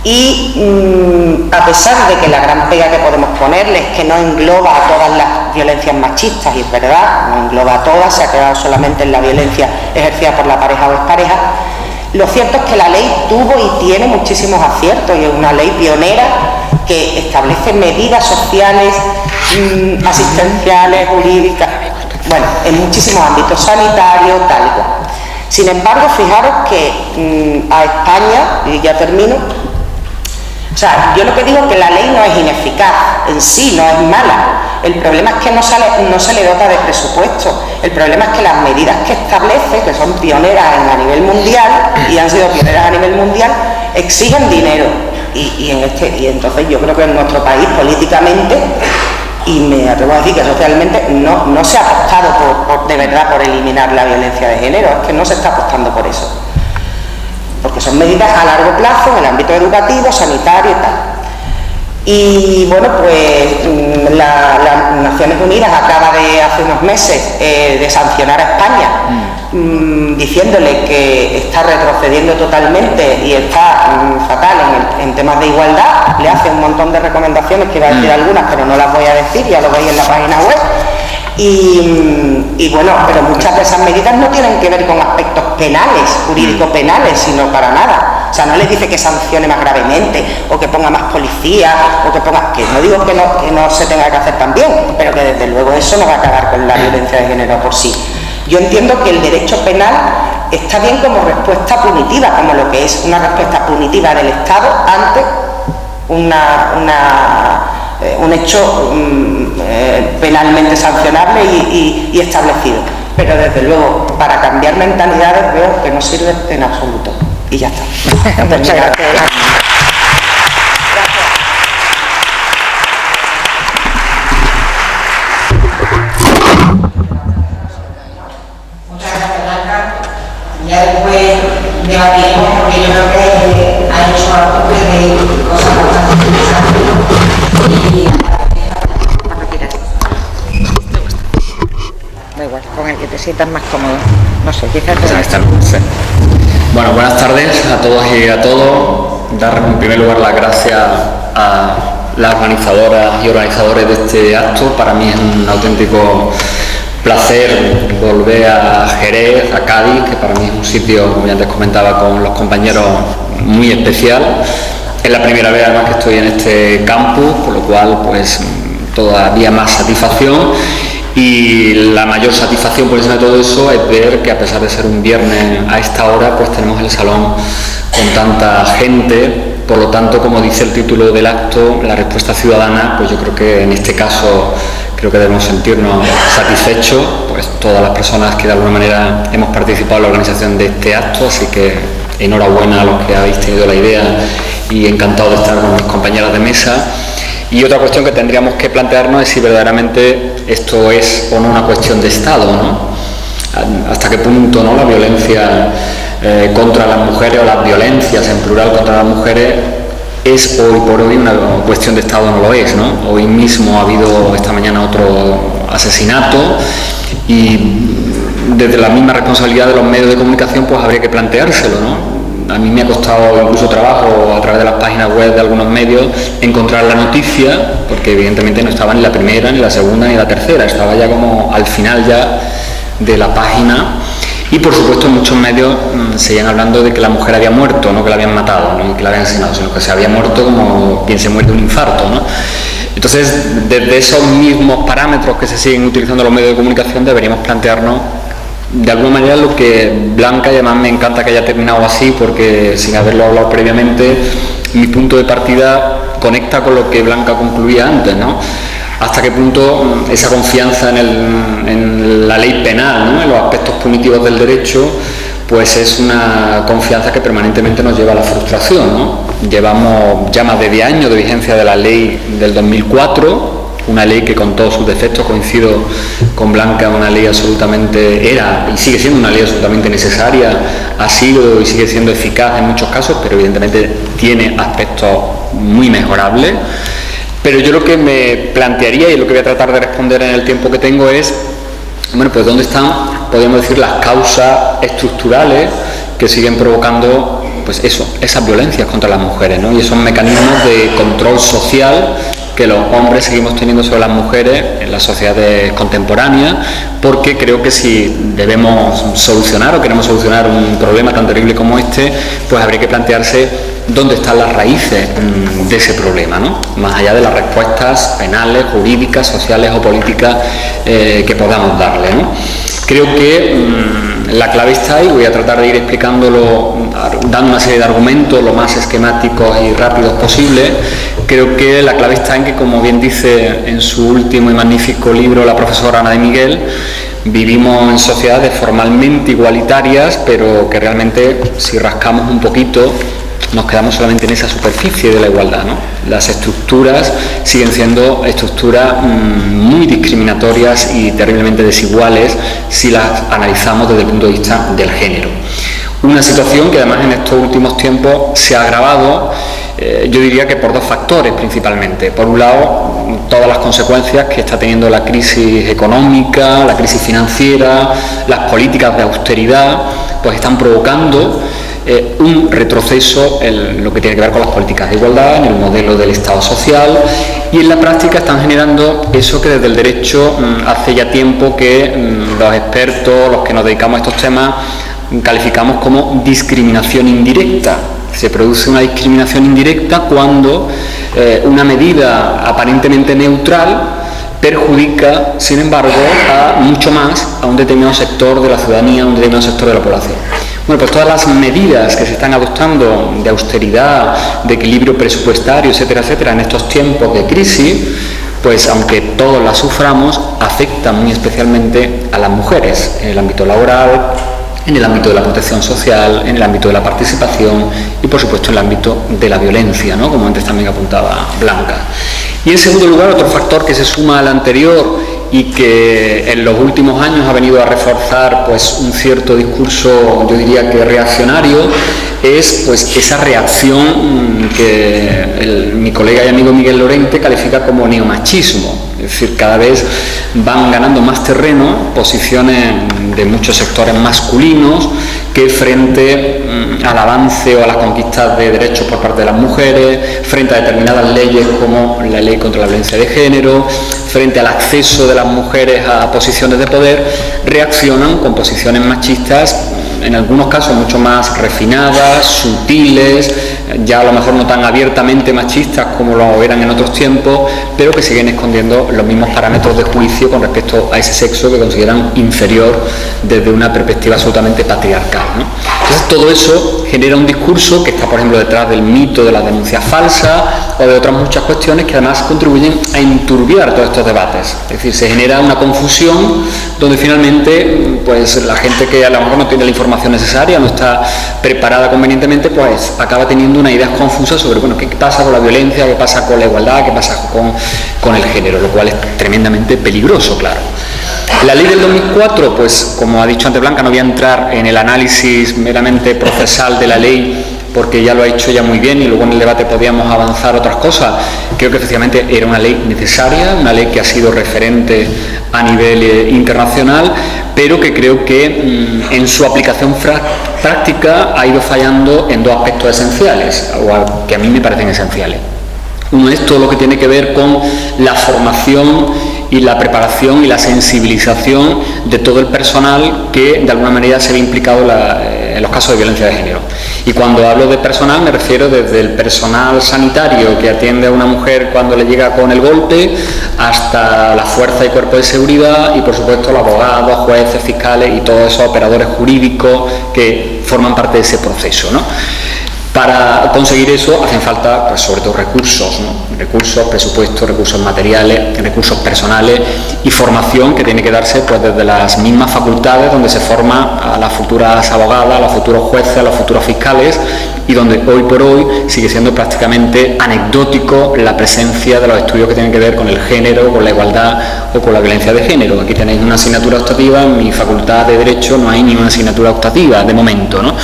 Speaker 2: Y a pesar de que la gran pega que podemos ponerle es que no engloba a todas las violencias machistas, y es verdad, no engloba a todas, se ha quedado solamente en la violencia ejercida por la pareja o expareja, lo cierto es que la ley tuvo y tiene muchísimos aciertos y es una ley pionera que establece medidas sociales, asistenciales, jurídicas, bueno, en muchísimos ámbitos, sanitarios, tal y cual. Sin embargo, fijaros que a España, y ya termino, o sea, yo lo que digo es que la ley no es ineficaz en sí, no es mala. El problema es que no se le dota de presupuesto. El problema es que las medidas que establece, que son pioneras a nivel mundial y han sido pioneras a nivel mundial, exigen dinero. y entonces yo creo que en nuestro país políticamente, y me atrevo a decir que socialmente, no se ha apostado de verdad por eliminar la violencia de género, es que no se está apostando por eso, porque son medidas a largo plazo en el ámbito educativo, sanitario y tal. Y bueno, pues las Naciones Unidas acaba de hace unos meses de sancionar a España, diciéndole que está retrocediendo totalmente y está fatal en temas de igualdad. Le hace un montón de recomendaciones, que iba a decir algunas, pero no las voy a decir, ya lo veis en la página web. Y bueno, pero muchas de esas medidas no tienen que ver con aspectos penales, jurídico-penales, sino para nada. O sea, no les dice que sancione más gravemente, o que ponga más policía, o que ponga... Que no digo que no se tenga que hacer también, pero que desde luego eso no va a acabar con la violencia de género por sí. Yo entiendo que el derecho penal está bien como respuesta punitiva, como lo que es una respuesta punitiva del Estado ante un hecho penalmente sancionable y establecido. Pero desde luego, para cambiar mentalidades veo que no sirve en absoluto. Y ya está.
Speaker 1: Muchas gracias.
Speaker 3: Ya después debatiremos, porque yo creo que ha hecho algo de cosas bastante interesantes
Speaker 1: Da igual, con el que te sientas más cómodo. No sé, quizás te...
Speaker 4: Ahí está. Sí. Bueno, buenas tardes a todos y a todos. Dar en primer lugar las gracias a las organizadoras y organizadores de este acto. Para mí es un auténtico placer volver a Jerez, a Cádiz, que para mí es un sitio, como ya antes comentaba con los compañeros, muy especial. Es la primera vez además que estoy en este campus, por lo cual pues todavía más satisfacción. Y la mayor satisfacción por encima de todo eso es ver que, a pesar de ser un viernes a esta hora, pues tenemos el salón con tanta gente. Por lo tanto, como dice el título del acto, la respuesta ciudadana, pues yo creo que en este caso creo que debemos sentirnos satisfechos, pues todas las personas que de alguna manera hemos participado en la organización de este acto. Así que enhorabuena a los que habéis tenido la idea y encantado de estar con mis compañeras de mesa. Y otra cuestión que tendríamos que plantearnos es si verdaderamente esto es o no una cuestión de Estado, ¿no? Hasta qué punto, ¿no?, la violencia contra las mujeres, o las violencias en plural contra las mujeres, es hoy por hoy una cuestión de Estado o no lo es, ¿no? Hoy mismo ha habido esta mañana otro asesinato y desde la misma responsabilidad de los medios de comunicación pues habría que planteárselo, ¿no? A mí me ha costado incluso trabajo a través de las páginas web de algunos medios encontrar la noticia, porque evidentemente no estaba ni la primera, ni la segunda, ni la tercera, estaba ya como al final ya de la página. Y por supuesto en muchos medios seguían hablando de que la mujer había muerto, no que la habían matado, no que la habían asesinado, sino que se había muerto como quien se muere de un infarto, ¿no? Entonces, desde esos mismos parámetros que se siguen utilizando los medios de comunicación, deberíamos plantearnos de alguna manera lo que Blanca, y además me encanta que haya terminado así, porque sin haberlo hablado previamente, mi punto de partida conecta con lo que Blanca concluía antes, ¿no? Hasta qué punto esa confianza en la ley penal, ¿no?, en los aspectos punitivos del derecho, pues es una confianza que permanentemente nos lleva a la frustración, ¿no? Llevamos ya más de 10 años de vigencia de la ley del 2004, una ley que, con todos sus defectos, coincido con Blanca, una ley era y sigue siendo una ley absolutamente necesaria, ha sido y sigue siendo eficaz en muchos casos, pero evidentemente tiene aspectos muy mejorables. Pero yo lo que me plantearía, y lo que voy a tratar de responder en el tiempo que tengo, es, bueno, pues dónde están, podríamos decir, las causas estructurales que siguen provocando, pues eso, esas violencias contra las mujeres, ¿no? Y esos mecanismos de control social que los hombres seguimos teniendo sobre las mujeres en las sociedades contemporáneas, porque creo que si debemos solucionar o queremos solucionar un problema tan terrible como este, pues habría que plantearse dónde están las raíces de ese problema, ¿no? Más allá de las respuestas penales, jurídicas, sociales o políticas que podamos darle, ¿no? Creo que la clave está ahí. Voy a tratar de ir explicándolo, dando una serie de argumentos lo más esquemáticos y rápidos posible. Creo que la clave está en que, como bien dice en su último y magnífico libro la profesora Ana de Miguel, vivimos en sociedades formalmente igualitarias, pero que realmente, si rascamos un poquito, nos quedamos solamente en esa superficie de la igualdad, ¿no? Las estructuras siguen siendo estructuras muy discriminatorias y terriblemente desiguales si las analizamos desde el punto de vista del género. Una situación que además en estos últimos tiempos se ha agravado, yo diría que por dos factores principalmente. Por un lado, todas las consecuencias que está teniendo la crisis económica, la crisis financiera, las políticas de austeridad, pues están provocando un retroceso en lo que tiene que ver con las políticas de igualdad, en el modelo del Estado social, y en la práctica están generando eso que desde el derecho hace ya tiempo que los expertos, los que nos dedicamos a estos temas, calificamos como discriminación indirecta. Se produce una discriminación indirecta cuando una medida aparentemente neutral perjudica, sin embargo, a mucho más a un determinado sector de la ciudadanía, a un determinado sector de la población. Bueno, pues todas las medidas que se están adoptando de austeridad, de equilibrio presupuestario, etcétera, etcétera, en estos tiempos de crisis, pues aunque todos las suframos, afectan muy especialmente a las mujeres en el ámbito laboral, en el ámbito de la protección social, en el ámbito de la participación y, por supuesto, en el ámbito de la violencia, ¿no? Como antes también apuntaba Blanca. Y en segundo lugar, otro factor que se suma al anterior y que en los últimos años ha venido a reforzar pues un cierto discurso, yo diría que reaccionario, es pues esa reacción que mi colega y amigo Miguel Lorente califica como neomachismo. Es decir, cada vez van ganando más terreno posiciones de muchos sectores masculinos que frente al avance o a las conquistas de derechos por parte de las mujeres, frente a determinadas leyes como la ley contra la violencia de género, frente al acceso de las mujeres a posiciones de poder, reaccionan con posiciones machistas, en algunos casos mucho más refinadas, sutiles, ya a lo mejor no tan abiertamente machistas como lo eran en otros tiempos, pero que siguen escondiendo los mismos parámetros de juicio con respecto a ese sexo que consideran inferior desde una perspectiva absolutamente patriarcal, ¿no? Entonces todo eso genera un discurso que está, por ejemplo, detrás del mito de las denuncias falsas o de otras muchas cuestiones que además contribuyen a enturbiar todos estos debates. Es decir, se genera una confusión donde finalmente pues la gente que a lo mejor no tiene la información necesaria, no está preparada convenientemente, pues acaba teniendo una idea confusa sobre, bueno, qué pasa con la violencia, qué pasa con la igualdad, qué pasa con el género, lo cual es tremendamente peligroso, claro. La ley del 2004, pues como ha dicho antes Blanca, no voy a entrar en el análisis meramente procesal de la ley porque ya lo ha hecho ya muy bien y luego en el debate podíamos avanzar otras cosas. Creo que efectivamente era una ley necesaria, una ley que ha sido referente a nivel internacional, pero que creo que en su aplicación práctica ha ido fallando en dos aspectos esenciales, o que a mí me parecen esenciales. Uno es todo lo que tiene que ver con la formación y la preparación y la sensibilización de todo el personal que de alguna manera se ve implicado en los casos de violencia de género. Y cuando hablo de personal me refiero desde el personal sanitario que atiende a una mujer cuando le llega con el golpe, hasta la fuerza y cuerpo de seguridad y por supuesto los abogados, jueces, fiscales y todos esos operadores jurídicos que forman parte de ese proceso, ¿no? Para conseguir eso hacen falta, pues, sobre todo recursos, ¿no? Recursos, presupuestos, recursos materiales, recursos personales y formación que tiene que darse pues, desde las mismas facultades donde se forma a las futuras abogadas, a los futuros jueces, a los futuros fiscales y donde hoy por hoy sigue siendo prácticamente anecdótico la presencia de los estudios que tienen que ver con el género, con la igualdad o con la violencia de género. Aquí tenéis una asignatura optativa, en mi facultad de Derecho no hay ni una asignatura optativa de momento, ¿no?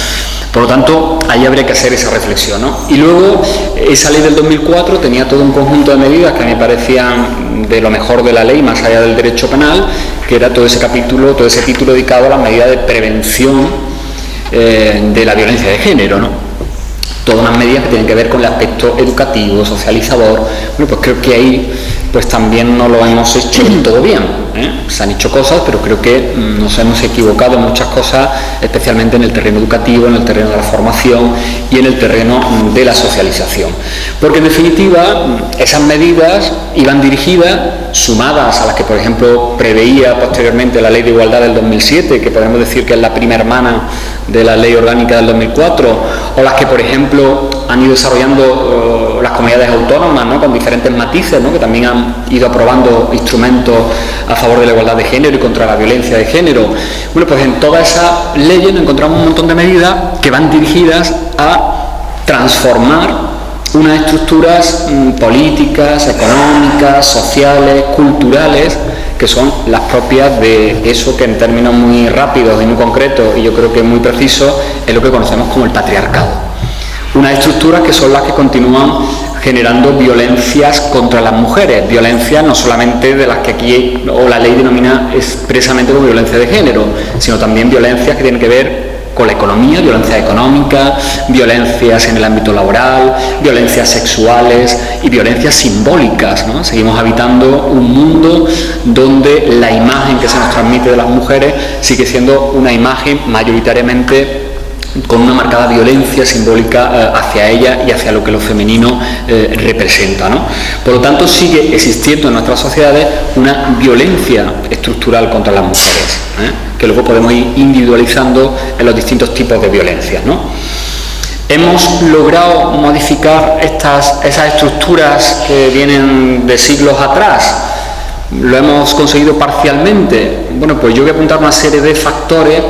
Speaker 4: Por lo tanto, ahí habría que hacer esa reflexión, ¿no? Y luego, esa ley del 2004 tenía todo un conjunto de medidas que a mí me parecían de lo mejor de la ley, más allá del derecho penal, que era todo ese capítulo, todo ese título dedicado a las medidas de prevención de la violencia de género, ¿no? Todas unas medidas que tienen que ver con el aspecto educativo, socializador. Bueno, pues creo que ahí pues también no lo hemos hecho todo bien, ¿eh? Se han hecho cosas, pero creo que nos hemos equivocado en muchas cosas, especialmente en el terreno educativo, en el terreno de la formación y en el terreno de la socialización. Porque en definitiva esas medidas iban dirigidas, sumadas a las que por ejemplo preveía posteriormente la Ley de Igualdad del 2007, que podemos decir que es la prima hermana de la Ley Orgánica del 2004, o las que por ejemplo han ido desarrollando las comunidades autónomas, ¿no? Con diferentes matices, ¿no? Que también han ido aprobando instrumentos a favor de la igualdad de género y contra la violencia de género. Bueno, pues en todas esas leyes encontramos un montón de medidas que van dirigidas a transformar unas estructuras políticas, económicas, sociales, culturales, que son las propias de eso que en términos muy rápidos y muy concretos, y yo creo que muy precisos, es lo que conocemos como el patriarcado. Unas estructuras que son las que continúan generando violencias contra las mujeres, violencias no solamente de las que aquí o la ley denomina expresamente como violencia de género, sino también violencias que tienen que ver con la economía, violencia económica, violencias en el ámbito laboral, violencias sexuales y violencias simbólicas, ¿no? Seguimos habitando un mundo donde la imagen que se nos transmite de las mujeres sigue siendo una imagen mayoritariamente con una marcada violencia simbólica hacia ella y hacia lo que lo femenino representa, ¿no? Por lo tanto, sigue existiendo en nuestras sociedades una violencia estructural contra las mujeres, que luego podemos ir individualizando en los distintos tipos de violencias, ¿no? Hemos logrado modificar esas estructuras que vienen de siglos atrás. ¿Lo hemos conseguido parcialmente? Bueno, pues yo voy a apuntar una serie de factores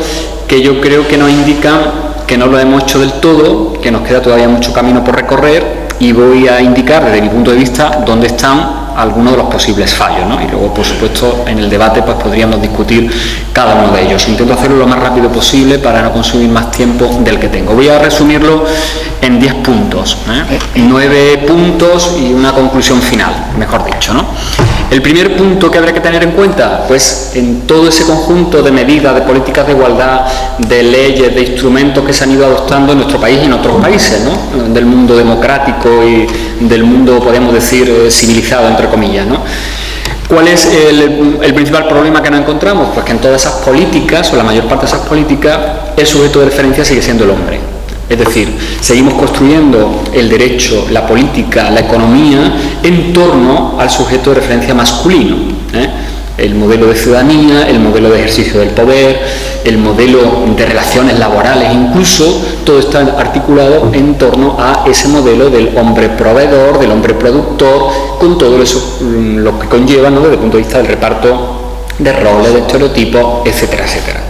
Speaker 4: que yo creo que nos indican que no lo hemos hecho del todo, que nos queda todavía mucho camino por recorrer, y voy a indicar desde mi punto de vista dónde están algunos de los posibles fallos, ¿no? Y luego, por supuesto, en el debate pues podríamos discutir cada uno de ellos. Intento hacerlo lo más rápido posible para no consumir más tiempo del que tengo. Voy a resumirlo en 10 puntos, 9 puntos y una conclusión final, mejor dicho, ¿no? El primer punto que habría que tener en cuenta, pues en todo ese conjunto de medidas, de políticas de igualdad, de leyes, de instrumentos que se han ido adoptando en nuestro país y en otros países, ¿no? Del mundo democrático y del mundo, podemos decir, civilizado, entre comillas, ¿no? ¿Cuál es el principal problema que nos encontramos? Pues que en todas esas políticas, o la mayor parte de esas políticas, el sujeto de referencia sigue siendo el hombre. Es decir, seguimos construyendo el derecho, la política, la economía en torno al sujeto de referencia masculino, el modelo de ciudadanía, el modelo de ejercicio del poder, el modelo de relaciones laborales, incluso todo está articulado en torno a ese modelo del hombre proveedor, del hombre productor, con todo eso lo que conlleva, ¿no? Desde el punto de vista del reparto de roles, de estereotipos, etcétera, etcétera.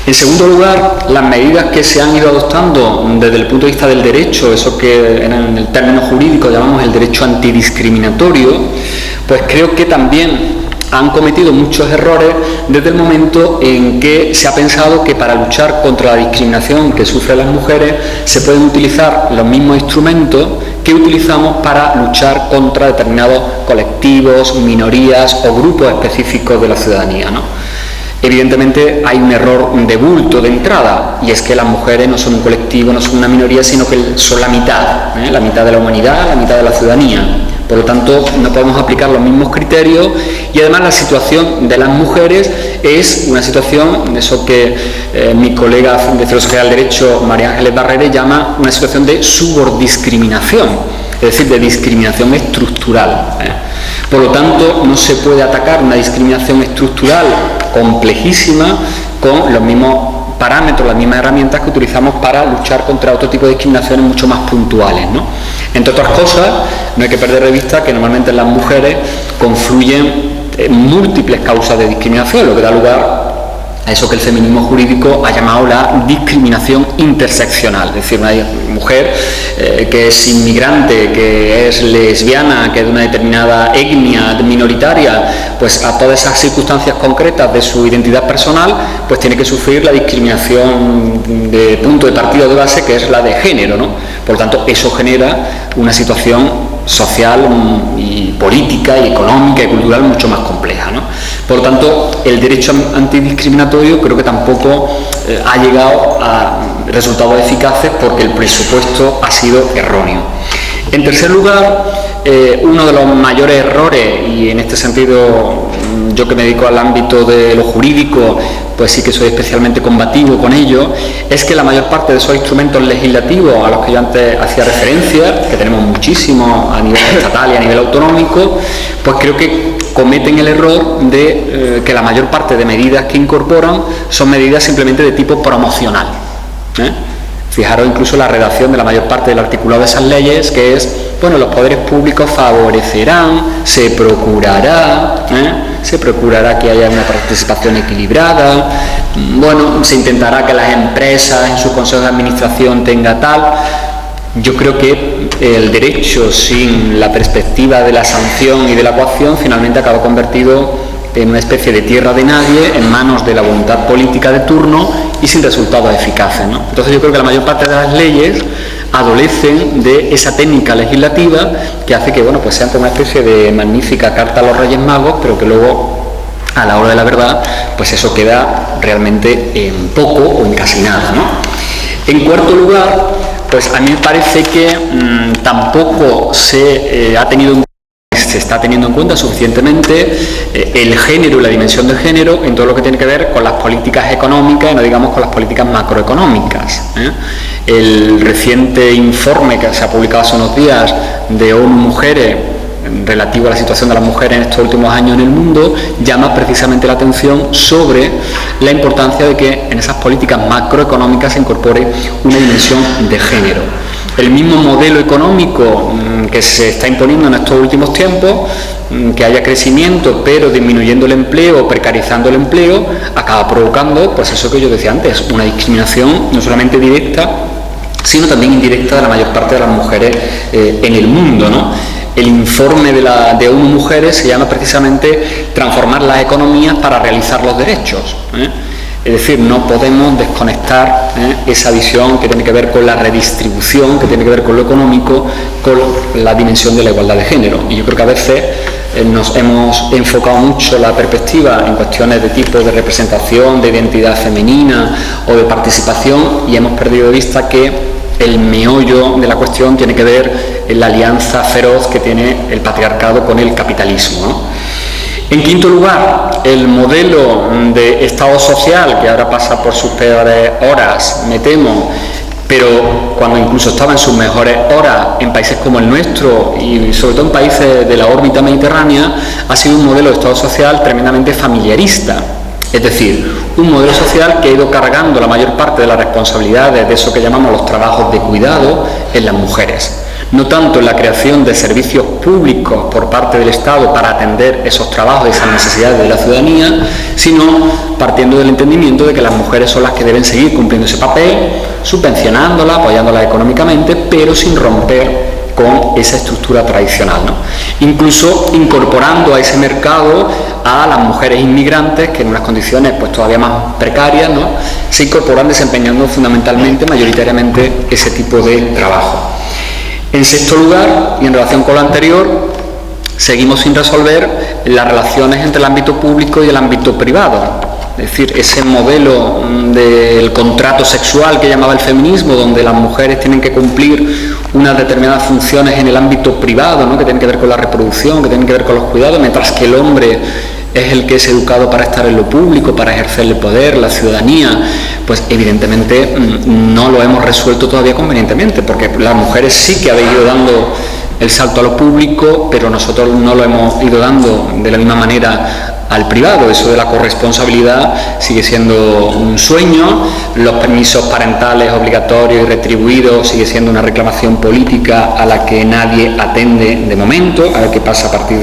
Speaker 4: En segundo lugar, las medidas que se han ido adoptando desde el punto de vista del derecho, eso que en el término jurídico llamamos el derecho antidiscriminatorio, pues creo que también han cometido muchos errores desde el momento en que se ha pensado que para luchar contra la discriminación que sufren las mujeres se pueden utilizar los mismos instrumentos que utilizamos para luchar contra determinados colectivos, minorías o grupos específicos de la ciudadanía, ¿no? Evidentemente hay un error de bulto de entrada, y es que las mujeres no son un colectivo, no son una minoría, sino que son la mitad de la humanidad, la mitad de la ciudadanía. Por lo tanto, no podemos aplicar los mismos criterios, y además la situación de las mujeres es una situación, eso que mi colega de Filosofía del Derecho, María Ángeles Barrere, llama una situación de subordiscriminación, es decir, de discriminación estructural. Por lo tanto, no se puede atacar una discriminación estructural complejísima con los mismos parámetros, las mismas herramientas que utilizamos para luchar contra otro tipo de discriminaciones mucho más puntuales, ¿no? Entre otras cosas, no hay que perder de vista que normalmente en las mujeres confluyen múltiples causas de discriminación, lo que da lugar a eso que el feminismo jurídico ha llamado la discriminación interseccional, es decir, una mujer que es inmigrante, que es lesbiana, que es de una determinada etnia minoritaria, pues a todas esas circunstancias concretas de su identidad personal, pues tiene que sufrir la discriminación de punto de partida de base, que es la de género, ¿no? Por lo tanto, eso genera una situación social y política y económica y cultural mucho más compleja, ¿no? Por lo tanto, el derecho antidiscriminatorio creo que tampoco ha llegado a resultados eficaces porque el presupuesto ha sido erróneo. En tercer lugar, uno de los mayores errores, y en este sentido yo que me dedico al ámbito de lo jurídico, pues sí que soy especialmente combativo con ello, es que la mayor parte de esos instrumentos legislativos a los que yo antes hacía referencia, que tenemos muchísimos a nivel estatal y a nivel autonómico, pues creo que cometen el error de que la mayor parte de medidas que incorporan son medidas simplemente de tipo promocional. Fijaros incluso la redacción de la mayor parte del articulado de esas leyes, que es, bueno, los poderes públicos favorecerán, se procurará que haya una participación equilibrada, bueno, se intentará que las empresas en sus consejos de administración tenga tal. yo creo que el derecho sin la perspectiva de la sanción y de la coacción finalmente acaba convertido en una especie de tierra de nadie en manos de la voluntad política de turno y sin resultados eficaces, ¿no? Entonces yo creo que la mayor parte de las leyes adolecen de esa técnica legislativa que hace que, bueno, pues sean como una especie de magnífica carta a los Reyes Magos, pero que luego a la hora de la verdad pues eso queda realmente en poco o en casi nada, ¿no? En cuarto lugar, pues a mí me parece que tampoco se está teniendo en cuenta suficientemente el género y la dimensión del género en todo lo que tiene que ver con las políticas económicas y no digamos con las políticas macroeconómicas, ¿eh? El reciente informe que se ha publicado hace unos días de ONU Mujeres relativo a la situación de las mujeres en estos últimos años en el mundo llama precisamente la atención sobre la importancia de que en esas políticas macroeconómicas se incorpore una dimensión de género. El mismo modelo económico que se está imponiendo en estos últimos tiempos, que haya crecimiento pero disminuyendo el empleo, precarizando el empleo, acaba provocando, pues eso que yo decía antes, una discriminación no solamente directa, sino también indirecta de la mayor parte de las mujeres en el mundo, ¿no? El informe de ONU Mujeres se llama precisamente transformar las economías para realizar los derechos, ¿eh? Es decir, no podemos desconectar esa visión que tiene que ver con la redistribución, que tiene que ver con lo económico, con la dimensión de la igualdad de género. Y yo creo que a veces nos hemos enfocado mucho la perspectiva en cuestiones de tipo de representación, de identidad femenina o de participación y hemos perdido de vista que el meollo de la cuestión tiene que ver en la alianza feroz que tiene el patriarcado con el capitalismo, ¿no? En quinto lugar, el modelo de Estado social, que ahora pasa por sus peores horas, me temo, pero cuando incluso estaba en sus mejores horas en países como el nuestro y sobre todo en países de la órbita mediterránea, ha sido un modelo de Estado social tremendamente familiarista. Es decir, un modelo social que ha ido cargando la mayor parte de las responsabilidades de eso que llamamos los trabajos de cuidado en las mujeres. No tanto en la creación de servicios públicos por parte del Estado para atender esos trabajos y esas necesidades de la ciudadanía, sino partiendo del entendimiento de que las mujeres son las que deben seguir cumpliendo ese papel, subvencionándola, apoyándola económicamente, pero sin romper con esa estructura tradicional, ¿no? Incluso incorporando a ese mercado a las mujeres inmigrantes que en unas condiciones pues todavía más precarias, ¿no?, se incorporan desempeñando fundamentalmente, mayoritariamente, ese tipo de trabajo. En sexto lugar, y en relación con lo anterior, seguimos sin resolver las relaciones entre el ámbito público y el ámbito privado. Es decir, ese modelo del contrato sexual que llamaba el feminismo, donde las mujeres tienen que cumplir unas determinadas funciones en el ámbito privado, ¿no?, que tienen que ver con la reproducción, que tienen que ver con los cuidados, mientras que el hombre es el que es educado para estar en lo público, para ejercer el poder, la ciudadanía, pues evidentemente no lo hemos resuelto todavía convenientemente, porque las mujeres sí que habéis ido dando el salto a lo público, pero nosotros no lo hemos ido dando de la misma manera al privado. Eso de la corresponsabilidad sigue siendo un sueño, los permisos parentales obligatorios y retribuidos sigue siendo una reclamación política a la que nadie atende de momento, a ver qué pasa a partir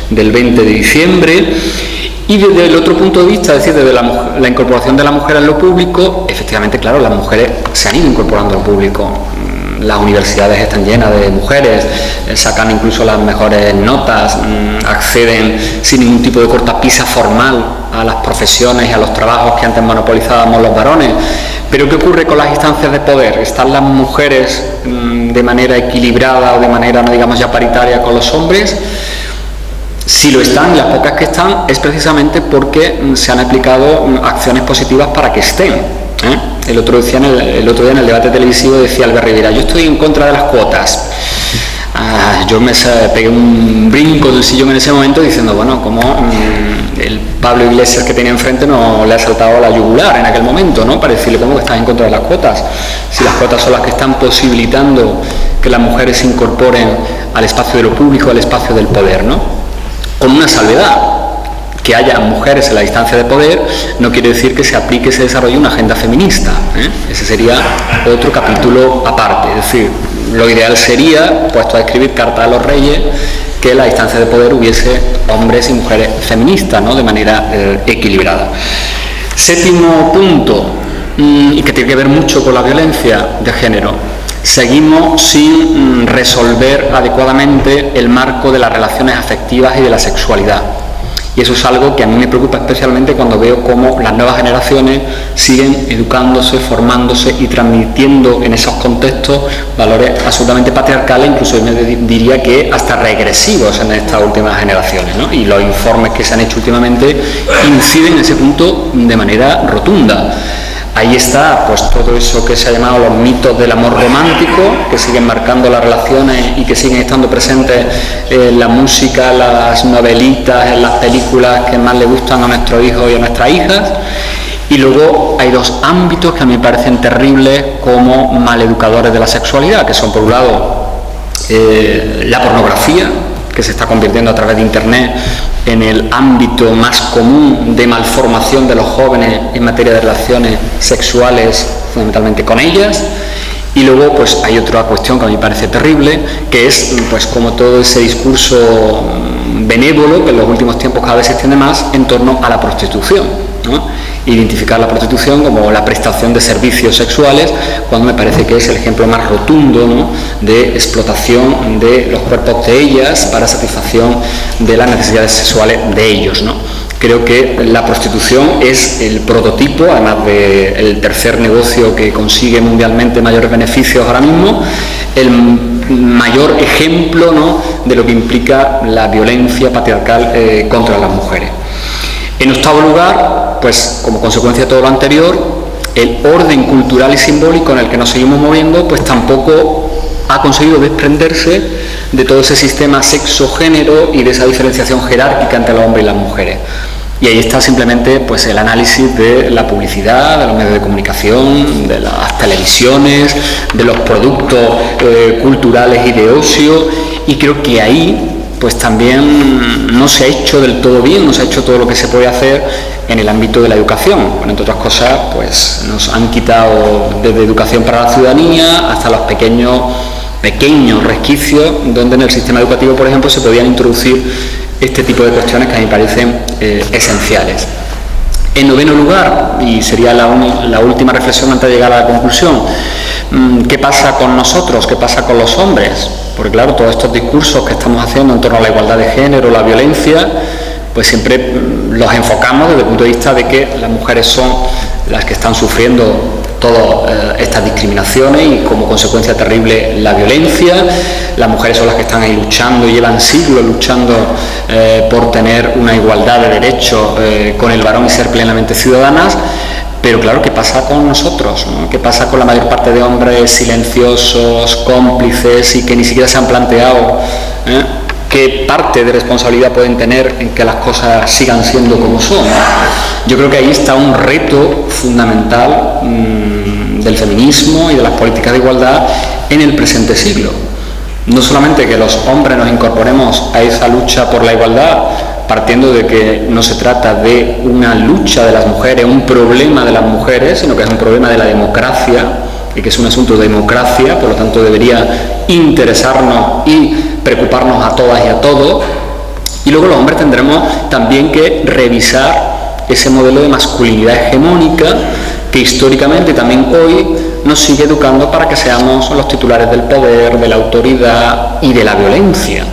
Speaker 4: del 20 de diciembre. Y desde el otro punto de vista, es decir, desde la incorporación de la mujer en lo público, efectivamente, claro, las mujeres se han ido incorporando al público. Las universidades están llenas de mujeres, sacan incluso las mejores notas, acceden sin ningún tipo de cortapisa formal a las profesiones y a los trabajos que antes monopolizábamos los varones. Pero ¿qué ocurre con las instancias de poder? ¿Están las mujeres de manera equilibrada o de manera, no digamos ya paritaria, con los hombres? Si lo están, y las pocas que están, es precisamente porque se han aplicado acciones positivas para que estén, ¿eh? El otro día en el debate televisivo decía Albert Rivera: yo estoy en contra de las cuotas. Yo me pegué un brinco del sillón en ese momento diciendo, bueno, como el Pablo Iglesias que tenía enfrente no le ha saltado la yugular en aquel momento, ¿no?, para decirle cómo que estás en contra de las cuotas, si las cuotas son las que están posibilitando que las mujeres se incorporen al espacio de lo público, al espacio del poder, ¿no? Con una salvedad: que haya mujeres en la instancia de poder no quiere decir que se aplique y se desarrolle una agenda feminista, ¿eh? Ese sería otro capítulo aparte. Es decir, lo ideal sería, puesto a escribir carta a los reyes, que en la instancia de poder hubiese hombres y mujeres feministas, ¿no?, de manera equilibrada. Séptimo punto, y que tiene que ver mucho con la violencia de género. seguimos sin resolver adecuadamente el marco de las relaciones afectivas y de la sexualidad. Y eso es algo que a mí me preocupa especialmente cuando veo cómo las nuevas generaciones siguen educándose, formándose y transmitiendo en esos contextos valores absolutamente patriarcales, incluso yo me diría que hasta regresivos en estas últimas generaciones, ¿no? Y los informes que se han hecho últimamente inciden en ese punto de manera rotunda. Ahí está pues todo eso que se ha llamado los mitos del amor romántico, que siguen marcando las relaciones y que siguen estando presentes en la música, las novelitas, en las películas que más le gustan a nuestros hijos y a nuestras hijas. Y luego hay dos ámbitos que a mí me parecen terribles como maleducadores de la sexualidad, que son por un lado la pornografía, que se está convirtiendo a través de Internet en el ámbito más común de malformación de los jóvenes en materia de relaciones sexuales, fundamentalmente con ellas. Y luego pues hay otra cuestión que a mí me parece terrible, que es pues como todo ese discurso benévolo que en los últimos tiempos cada vez se extiende más en torno a la prostitución, ¿no? Identificar la prostitución como la prestación de servicios sexuales, cuando me parece que es el ejemplo más rotundo, ¿no?, de explotación de los cuerpos de ellas para satisfacción de las necesidades sexuales de ellos, ¿no? Creo que la prostitución es el prototipo, además del tercer negocio que consigue mundialmente mayores beneficios ahora mismo, el mayor ejemplo, ¿no?, de lo que implica la violencia patriarcal contra las mujeres. En octavo lugar, pues como consecuencia de todo lo anterior, el orden cultural y simbólico en el que nos seguimos moviendo, pues tampoco ha conseguido desprenderse de todo ese sistema sexo-género y de esa diferenciación jerárquica entre los hombres y las mujeres. Y ahí está simplemente pues el análisis de la publicidad, de los medios de comunicación, de las televisiones, de los productos culturales y de ocio, y creo que ahí pues también no se ha hecho del todo bien, no se ha hecho todo lo que se puede hacer en el ámbito de la educación. Bueno, entre otras cosas, pues nos han quitado desde educación para la ciudadanía hasta los pequeños resquicios donde en el sistema educativo, por ejemplo, se podían introducir este tipo de cuestiones que a mí me parecen esenciales. En noveno lugar, y sería la última reflexión antes de llegar a la conclusión, ¿qué pasa con nosotros? ¿Qué pasa con los hombres? Porque claro, todos estos discursos que estamos haciendo en torno a la igualdad de género, la violencia, pues siempre los enfocamos desde el punto de vista de que las mujeres son las que están sufriendo todas estas discriminaciones y como consecuencia terrible la violencia. Las mujeres son las que están ahí luchando y llevan siglos luchando por tener una igualdad de derechos con el varón y ser plenamente ciudadanas. Pero claro, ¿qué pasa con nosotros, ¿no? ¿Qué pasa con la mayor parte de hombres silenciosos, cómplices y que ni siquiera se han planteado qué parte de responsabilidad pueden tener en que las cosas sigan siendo como son? Yo creo que ahí está un reto fundamental del feminismo y de las políticas de igualdad en el presente siglo. No solamente que los hombres nos incorporemos a esa lucha por la igualdad, partiendo de que no se trata de una lucha de las mujeres, un problema de las mujeres, sino que es un problema de la democracia y que es un asunto de democracia, por lo tanto debería interesarnos y preocuparnos a todas y a todos. Y luego los hombres tendremos también que revisar ese modelo de masculinidad hegemónica que históricamente y también hoy nos sigue educando para que seamos los titulares del poder, de la autoridad y de la violencia.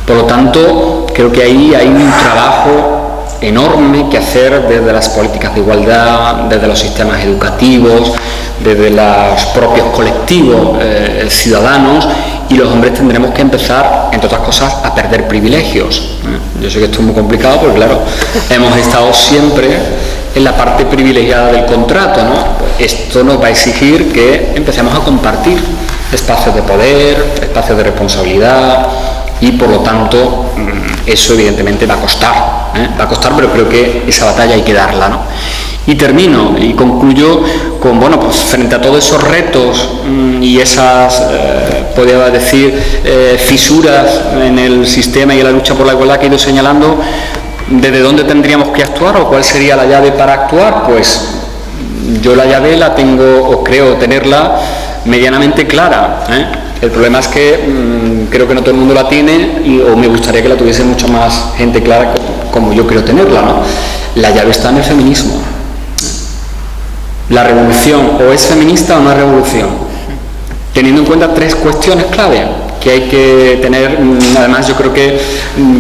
Speaker 4: Por lo tanto, creo que ahí hay un trabajo enorme que hacer desde las políticas de igualdad, desde los sistemas educativos, desde los propios colectivos ciudadanos, y los hombres tendremos que empezar, entre otras cosas, a perder privilegios. Yo sé que esto es muy complicado, porque claro, hemos estado siempre en la parte privilegiada del contrato, ¿no? Esto nos va a exigir que empecemos a compartir espacios de poder, espacios de responsabilidad, y por lo tanto eso evidentemente va a costar, pero creo que esa batalla hay que darla, ¿no? Y termino y concluyo con, bueno, pues frente a todos esos retos y esas, podría decir, fisuras en el sistema y en la lucha por la igualdad que he ido señalando, ¿desde dónde tendríamos que actuar o cuál sería la llave para actuar? Pues yo la llave la tengo, o creo tenerla, medianamente clara, El problema es que creo que no todo el mundo la tiene o me gustaría que la tuviese mucha más gente clara como yo creo tenerla, ¿no? La llave está en el feminismo. La revolución o es feminista o no es revolución. teniendo en cuenta 3 cuestiones clave que hay que tener, además yo creo que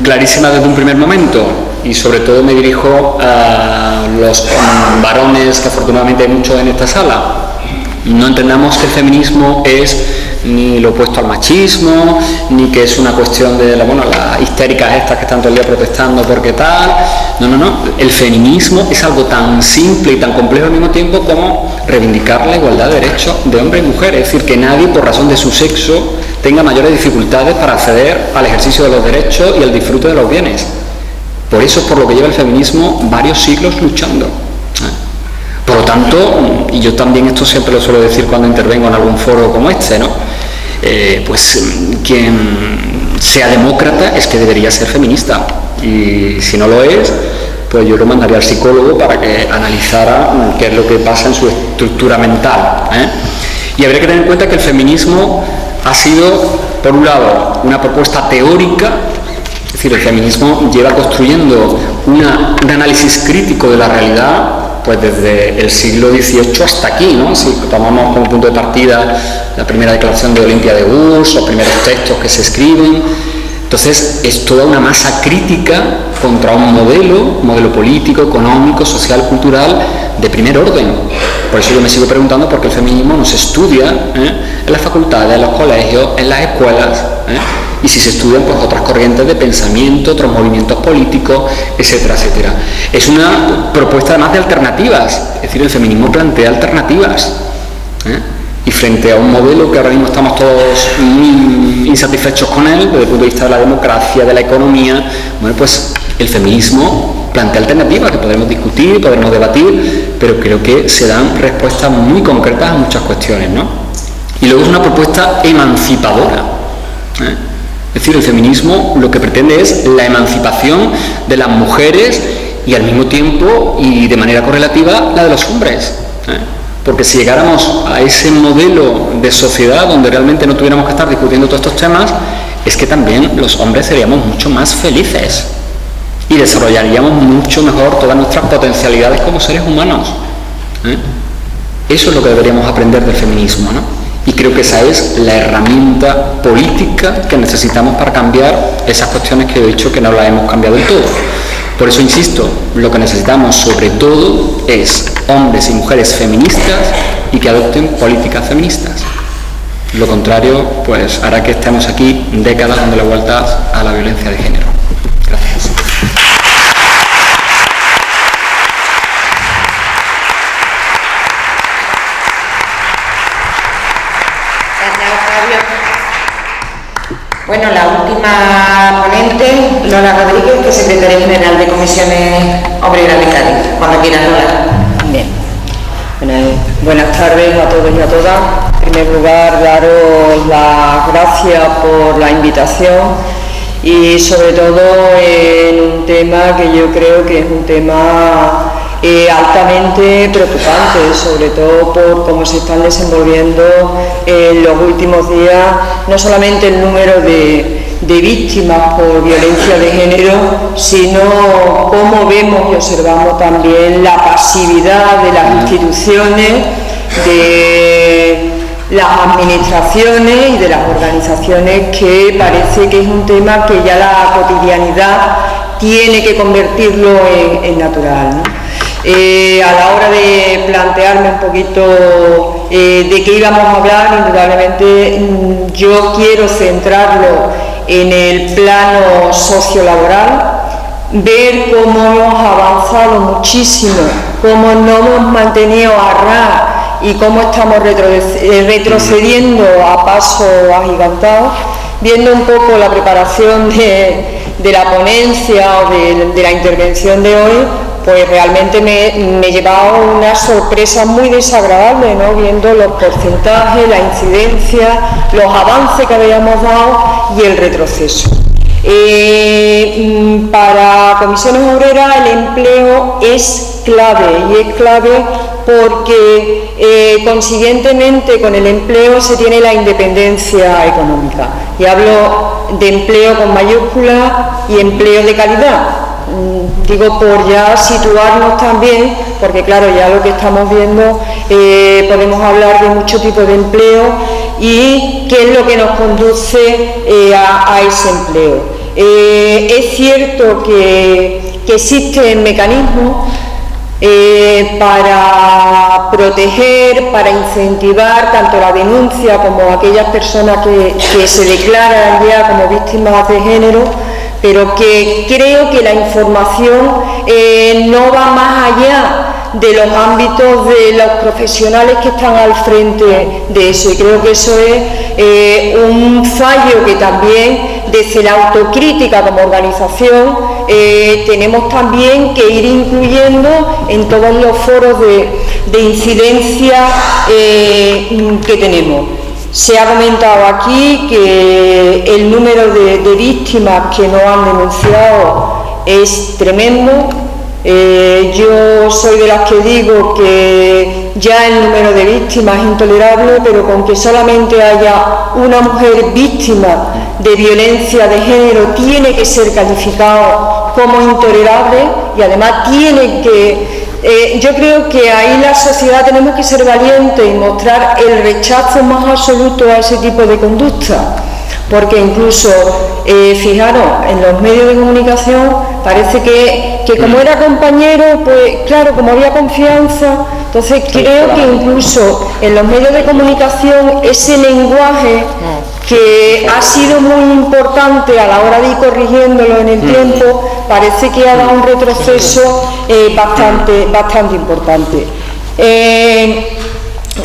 Speaker 4: clarísimas desde un primer momento, y sobre todo me dirijo a los varones, que afortunadamente hay muchos en esta sala. No entendamos que el feminismo es ni lo opuesto al machismo, ni que es una cuestión de las histéricas estas que están todo el día protestando porque tal. No. El feminismo es algo tan simple y tan complejo al mismo tiempo como reivindicar la igualdad de derechos de hombres y mujeres. Es decir, que nadie, por razón de su sexo, tenga mayores dificultades para acceder al ejercicio de los derechos y al disfrute de los bienes. Por eso es por lo que lleva el feminismo varios siglos luchando. Por lo tanto, y yo también esto siempre lo suelo decir cuando intervengo en algún foro como este, ¿no? Pues quien sea demócrata es que debería ser feminista, y si no lo es, pues yo lo mandaría al psicólogo para que analizara qué es lo que pasa en su estructura mental, Y habría que tener en cuenta que el feminismo ha sido, por un lado, una propuesta teórica. Es decir, el feminismo lleva construyendo un análisis crítico de la realidad pues desde el siglo XVIII hasta aquí, ¿no? Si tomamos como punto de partida la primera declaración de Olimpia de Gurs, los primeros textos que se escriben, entonces es toda una masa crítica contra un modelo político, económico, social, cultural de primer orden. Por eso yo me sigo preguntando por qué el feminismo no se estudia en las facultades, en los colegios, en las escuelas, y si se estudian pues otras corrientes de pensamiento, otros movimientos políticos, etcétera, etcétera. Es una propuesta además de alternativas, es decir, el feminismo plantea alternativas, y frente a un modelo que ahora mismo estamos todos muy insatisfechos con él, desde el punto de vista de la democracia, de la economía, bueno, pues el feminismo plantea alternativas que podremos discutir, podremos debatir, pero creo que se dan respuestas muy concretas a muchas cuestiones, ¿no? Y luego es una propuesta emancipadora, Es decir, el feminismo lo que pretende es la emancipación de las mujeres y al mismo tiempo y de manera correlativa la de los hombres, Porque si llegáramos a ese modelo de sociedad donde realmente no tuviéramos que estar discutiendo todos estos temas, es que también los hombres seríamos mucho más felices y desarrollaríamos mucho mejor todas nuestras potencialidades como seres humanos. Eso es lo que deberíamos aprender del feminismo, ¿no? Y creo que esa es la herramienta política que necesitamos para cambiar esas cuestiones que he dicho que no las hemos cambiado del todo. Por eso insisto, lo que necesitamos sobre todo es hombres y mujeres feministas y que adopten políticas feministas. Lo contrario, pues hará que estemos aquí décadas dándole vueltas a la violencia de género. Gracias.
Speaker 1: Bueno, la última ponente, Lola Rodríguez, que es secretaria general de Comisiones Obreras de Cádiz. Cuando quieras, Lola.
Speaker 5: Bien. Buenas tardes a todos y a todas. En primer lugar, daros las gracias por la invitación y sobre todo en un tema que yo creo que es un tema altamente preocupante, sobre todo por cómo se están desenvolviendo en los últimos días, no solamente el número de víctimas por violencia de género, sino cómo vemos y observamos también la pasividad de las instituciones, de las administraciones y de las organizaciones, que parece que es un tema que ya la cotidianidad tiene que convertirlo en natural, ¿no? A la hora de plantearme un poquito de qué íbamos a hablar, indudablemente yo quiero centrarlo en el plano sociolaboral, ver cómo hemos avanzado muchísimo, cómo no hemos mantenido a ras y cómo estamos retrocediendo a paso agigantado, viendo un poco la preparación de la ponencia o de la intervención de hoy. Pues realmente me he llevado una sorpresa muy desagradable, ¿no? Viendo los porcentajes, la incidencia, los avances que habíamos dado y el retroceso. Para Comisiones Obreras el empleo es clave, y es clave porque consiguientemente con el empleo se tiene la independencia económica. Y hablo de empleo con mayúscula y empleo de calidad. Digo, por ya situarnos también, porque claro, ya lo que estamos viendo, podemos hablar de muchos tipos de empleo y qué es lo que nos conduce a ese empleo. Es cierto que existen mecanismos para proteger, para incentivar tanto la denuncia como aquellas personas que se declaran ya como víctimas de género, pero que creo que la información no va más allá de los ámbitos de los profesionales que están al frente de eso, y creo que eso es un fallo que también desde la autocrítica como organización tenemos también que ir incluyendo en todos los foros de incidencia que tenemos. Se ha comentado aquí que el número de víctimas que no han denunciado es tremendo. Yo soy de las que digo que ya el número de víctimas es intolerable, pero con que solamente haya una mujer víctima de violencia de género tiene que ser calificado como intolerable, y además tiene que... yo creo que ahí la sociedad tenemos que ser valientes y mostrar el rechazo más absoluto a ese tipo de conducta, porque incluso, fijaros, en los medios de comunicación parece que como era compañero, pues claro, como había confianza, entonces creo que incluso en los medios de comunicación ese lenguaje que ha sido muy importante a la hora de ir corrigiéndolo en el tiempo, parece que ha dado un retroceso bastante importante.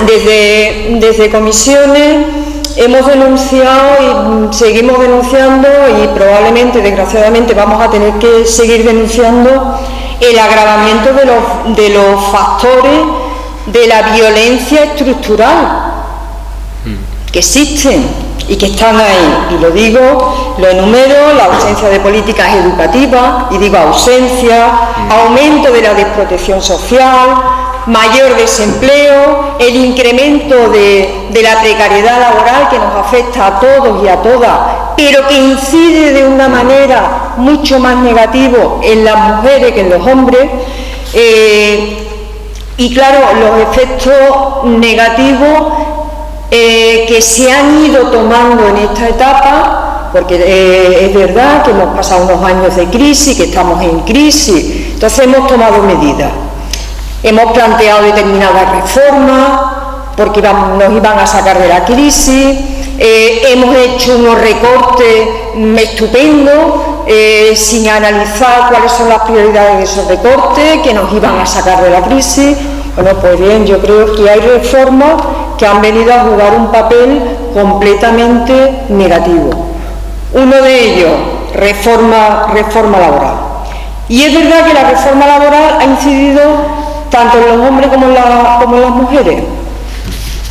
Speaker 5: Desde comisiones hemos denunciado y seguimos denunciando, y probablemente, desgraciadamente, vamos a tener que seguir denunciando el agravamiento de los factores de la violencia estructural que existen y que están ahí, y lo digo, lo enumero: la ausencia de políticas educativas, y digo ausencia, aumento de la desprotección social, mayor desempleo, el incremento de la precariedad laboral que nos afecta a todos y a todas, pero que incide de una manera mucho más negativa en las mujeres que en los hombres, y claro, los efectos negativos que se han ido tomando en esta etapa, porque es verdad que hemos pasado unos años de crisis, que estamos en crisis, entonces hemos tomado medidas. Hemos planteado determinadas reformas porque nos iban a sacar de la crisis, hemos hecho unos recortes estupendos sin analizar cuáles son las prioridades de esos recortes que nos iban a sacar de la crisis. Bueno, pues bien, yo creo que hay reformas que han venido a jugar un papel completamente negativo. Uno de ellos, reforma laboral. Y es verdad que la reforma laboral ha incidido tanto en los hombres como en las mujeres,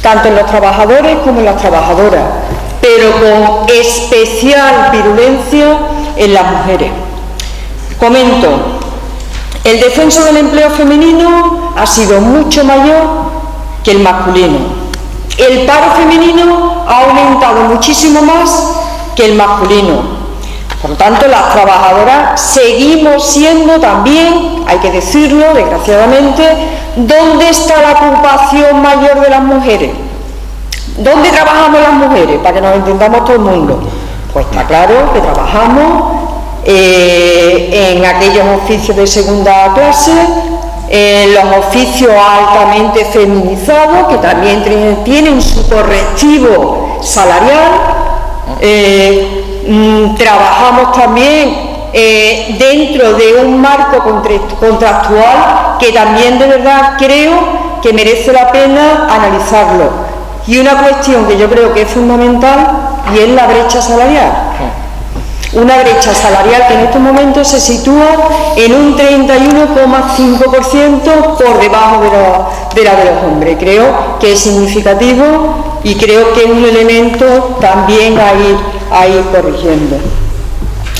Speaker 5: tanto en los trabajadores como en las trabajadoras, pero con especial virulencia en las mujeres. Comento, el descenso del empleo femenino ha sido mucho mayor que el masculino. El paro femenino ha aumentado muchísimo más que el masculino. Por lo tanto, las trabajadoras seguimos siendo también, hay que decirlo, desgraciadamente, ¿dónde está la ocupación mayor de las mujeres? ¿Dónde trabajamos las mujeres? Para que nos entendamos todo el mundo. Pues está claro que trabajamos en aquellos oficios de segunda clase, en los oficios altamente feminizados, que también tienen su correctivo salarial. Trabajamos también dentro de un marco contractual que también de verdad creo que merece la pena analizarlo. Y una cuestión que yo creo que es fundamental, y es la brecha salarial. Una brecha salarial que en estos momentos se sitúa en un 31,5% por debajo de la de los hombres. Creo que es significativo y creo que es un elemento también a ir corrigiendo.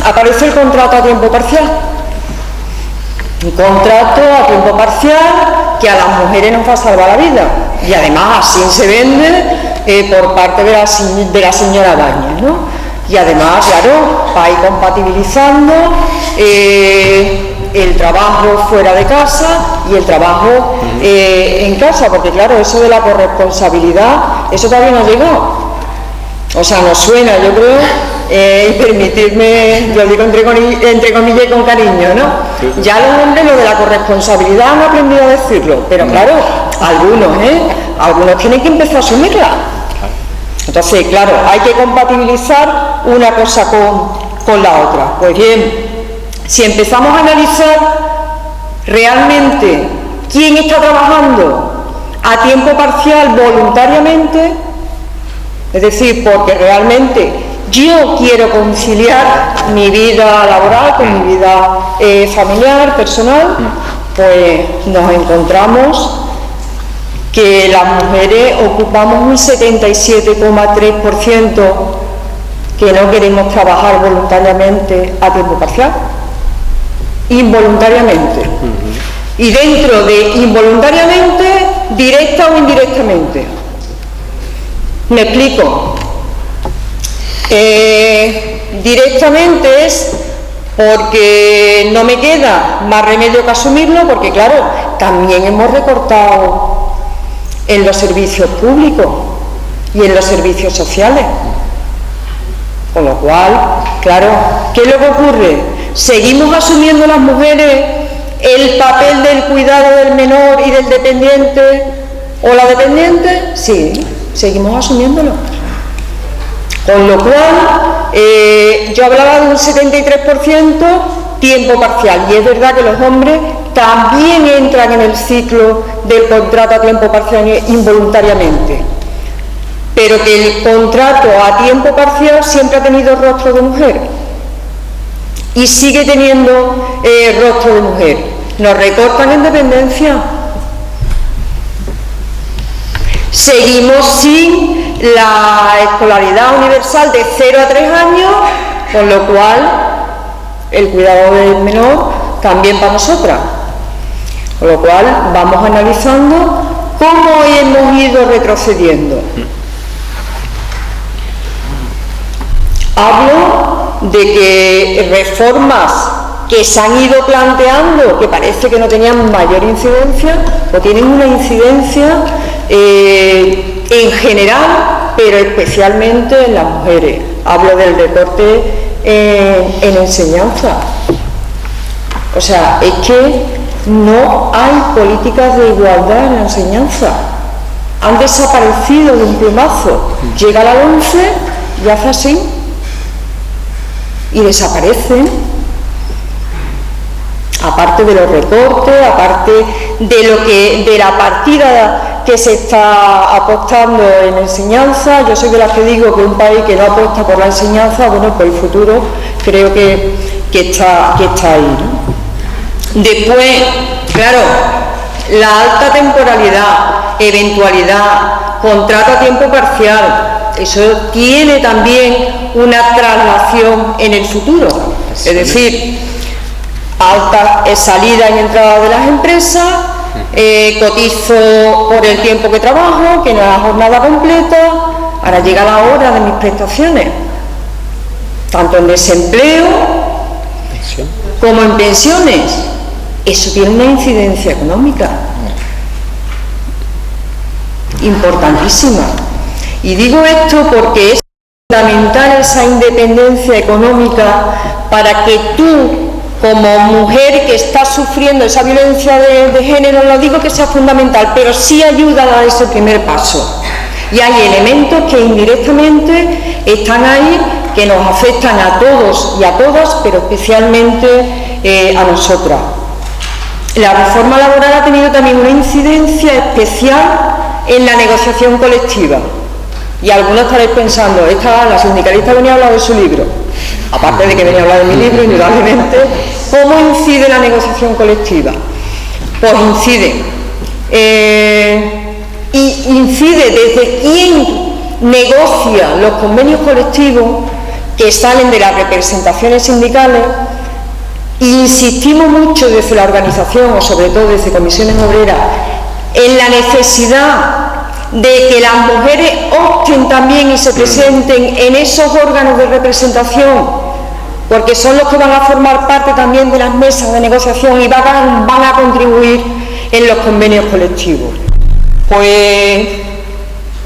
Speaker 5: Aparece el contrato a tiempo parcial. Un contrato a tiempo parcial que a las mujeres nos va a salvar la vida, y además así se vende por parte de la señora Bañez, ¿no? Y además, claro, va a ir compatibilizando el trabajo fuera de casa y el trabajo en casa, porque claro, eso de la corresponsabilidad, eso todavía no llegó. O sea, nos suena, yo creo, y permitirme, yo digo entre comillas y con cariño, ¿no? Ya los hombres lo de la corresponsabilidad han aprendido a decirlo, pero claro, algunos tienen que empezar a asumirla. Entonces, claro, hay que compatibilizar una cosa con la otra. Pues bien, si empezamos a analizar realmente quién está trabajando a tiempo parcial voluntariamente, es decir, porque realmente yo quiero conciliar mi vida laboral con mi vida familiar, personal, pues nos encontramos que las mujeres ocupamos un 77,3% que no queremos trabajar voluntariamente a tiempo parcial, involuntariamente. Y dentro de involuntariamente, directa o indirectamente. Me explico. Directamente es porque no me queda más remedio que asumirlo, porque claro, también hemos recortado en los servicios públicos y en los servicios sociales. Con lo cual, claro, ¿qué es lo que ocurre? ¿Seguimos asumiendo las mujeres el papel del cuidado del menor y del dependiente o la dependiente? Sí, seguimos asumiéndolo. Con lo cual, yo hablaba de un 73% tiempo parcial, y es verdad que los hombres también entran en el ciclo del contrato a tiempo parcial involuntariamente, pero que el contrato a tiempo parcial siempre ha tenido rostro de mujer y sigue teniendo rostro de mujer. Nos recortan en dependencia, seguimos sin la escolaridad universal de 0 a 3 años, con lo cual el cuidado del menor también para nosotras. Con lo cual vamos analizando cómo hemos ido retrocediendo. Hablo de que reformas que se han ido planteando, que parece que no tenían mayor incidencia, o tienen una incidencia en general, pero especialmente en las mujeres. Hablo del recorte en enseñanza. O sea, es que no hay políticas de igualdad en la enseñanza. Han desaparecido de un plumazo. Llega la 11 y hace así. Y desaparecen. Aparte de los recortes, aparte de la partida que se está apostando en enseñanza. Yo soy de las que digo que un país que no apuesta por la enseñanza, bueno, pues el futuro creo que está ahí, ¿no? Después, claro, la alta temporalidad, eventualidad, contrato a tiempo parcial, eso tiene también una traslación en el futuro. Es decir, alta salida y entrada de las empresas, cotizo por el tiempo que trabajo, que no es la jornada completa, ahora llega la hora de mis prestaciones, tanto en desempleo como en pensiones. Eso tiene una incidencia económica importantísima. Y digo esto porque es fundamental esa independencia económica para que tú, como mujer que está sufriendo esa violencia de género, no digo que sea fundamental, pero sí ayuda a dar ese primer paso. Y hay elementos que indirectamente están ahí, que nos afectan a todos y a todas, pero especialmente a nosotras. La reforma laboral ha tenido también una incidencia especial en la negociación colectiva. Y algunos estaréis pensando, la sindicalista venía a hablar de su libro, aparte de que venía a hablar de mi libro, indudablemente. ¿Cómo incide la negociación colectiva? Pues incide. Y incide desde quién negocia los convenios colectivos que salen de las representaciones sindicales. Insistimos mucho desde la organización, o sobre todo desde comisiones obreras, en la necesidad de que las mujeres opten también y se presenten en esos órganos de representación, porque son los que van a formar parte también de las mesas de negociación y van a contribuir en los convenios colectivos. Pues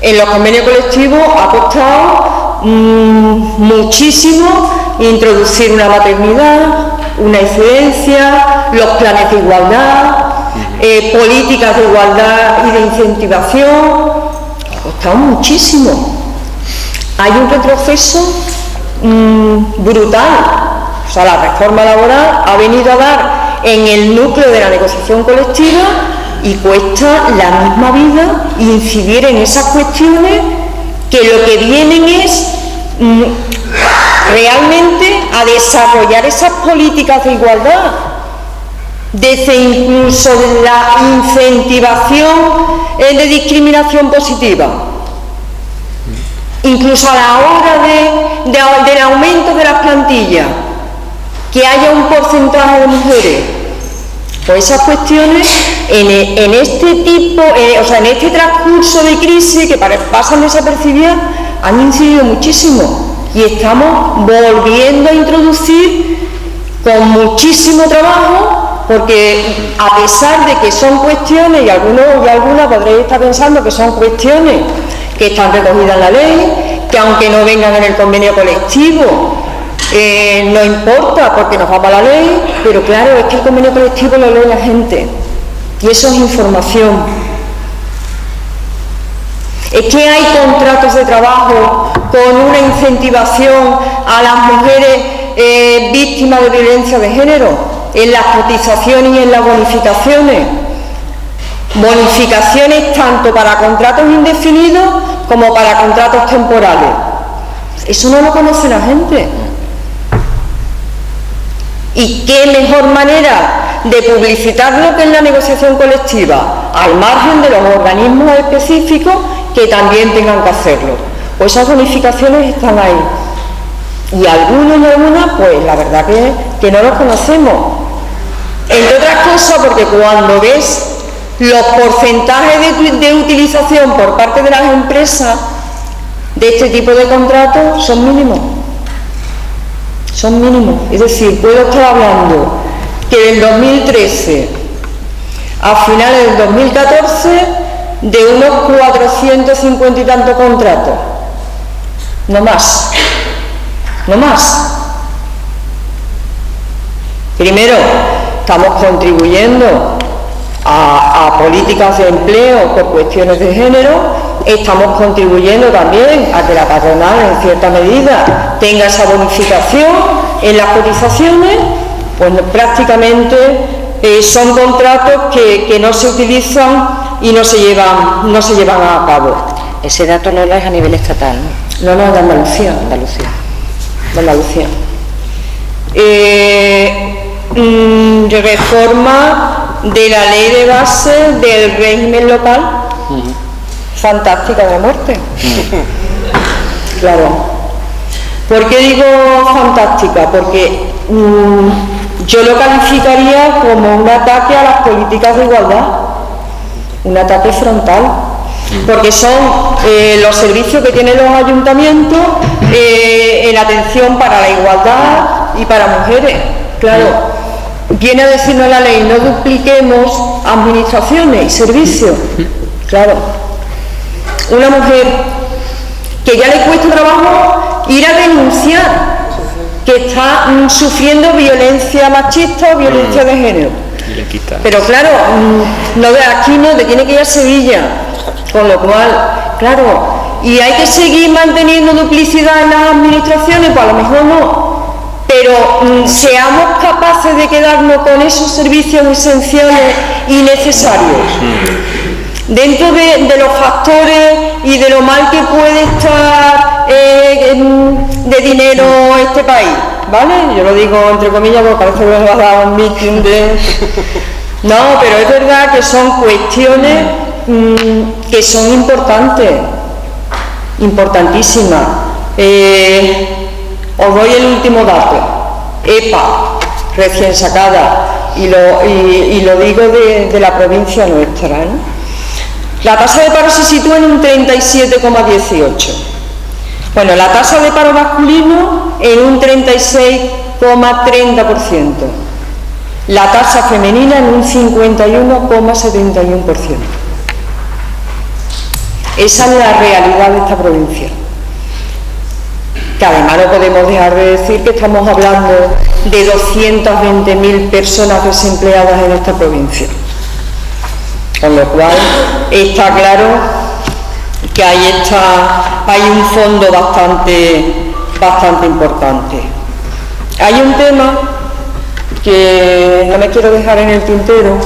Speaker 5: en los convenios colectivos ha costado muchísimo introducir una maternidad, una excedencia, los planes de igualdad, políticas de igualdad y de incentivación. Ha costado muchísimo. Hay un retroceso brutal. O sea, la reforma laboral ha venido a dar en el núcleo de la negociación colectiva y cuesta la misma vida incidir en esas cuestiones que lo que vienen es realmente a desarrollar esas políticas de igualdad, desde incluso la incentivación de discriminación positiva, incluso a la hora del aumento de las plantillas, que haya un porcentaje de mujeres. Pues esas cuestiones en este tipo, en este transcurso de crisis que pasan desapercibidas, han incidido muchísimo y estamos volviendo a introducir con muchísimo trabajo, porque a pesar de que son cuestiones, y algunos y algunas podréis estar pensando que son cuestiones que están recogidas en la ley, que aunque no vengan en el convenio colectivo, no importa porque nos vamos a la ley, pero claro, es que el convenio colectivo lo lee la gente y eso es información. Es que hay contratos de trabajo con una incentivación a las mujeres víctimas de violencia de género en las cotizaciones y en las bonificaciones. Bonificaciones tanto para contratos indefinidos como para contratos temporales. Eso no lo conoce la gente. ¿Y qué mejor manera de publicitarlo que en la negociación colectiva, al margen de los organismos específicos que también tengan que hacerlo? Pues esas bonificaciones están ahí. Y algunos y algunas, pues la verdad que no los conocemos. Entre otras cosas, porque cuando ves los porcentajes de utilización por parte de las empresas de este tipo de contratos, son mínimos. Son mínimos. Es decir, puedo estar hablando que del 2013 a finales del 2014 de unos 450 y tantos contratos. No más. No más. Primero, estamos contribuyendo a políticas de empleo por cuestiones de género. Estamos contribuyendo también a que la patronal, en cierta medida, tenga esa bonificación en las cotizaciones. Pues prácticamente son contratos que no se utilizan y no se llevan a cabo.
Speaker 1: Ese dato no es a nivel estatal, ¿no?
Speaker 5: No, es de Andalucía. Reforma de la ley de base del régimen local. Fantástica de muerte. Claro. ¿Por qué digo fantástica? Porque yo lo calificaría como un ataque a las políticas de igualdad, un ataque frontal, porque son los servicios que tienen los ayuntamientos en atención para la igualdad y para mujeres. Claro, viene a decirnos la ley, no dupliquemos administraciones y servicios. Claro. Una mujer que ya le cuesta trabajo ir a denunciar que está sufriendo violencia machista o violencia de género. Pero claro, no de aquí no, te tiene que ir a Sevilla. Con lo cual, claro, y hay que seguir manteniendo duplicidad en las administraciones, pues a lo mejor no. Pero seamos capaces de quedarnos con esos servicios esenciales y necesarios. Dentro de los factores y de lo mal que puede estar de dinero este país, ¿vale? Yo lo digo entre comillas porque parece que nos va a dar un meeting de... No, pero es verdad que son cuestiones que son importantes, importantísimas. Os doy el último dato. EPA, recién sacada, y lo digo de la provincia nuestra, ¿no? La tasa de paro se sitúa en un 37,18. Bueno, la tasa de paro masculino en un 36,30%. La tasa femenina en un 51,71%. Esa es la realidad de esta provincia. que además no podemos dejar de decir que estamos hablando de 220.000 personas desempleadas en esta provincia. Con lo cual está claro que hay un fondo bastante importante. Hay un tema que no me quiero dejar en el tintero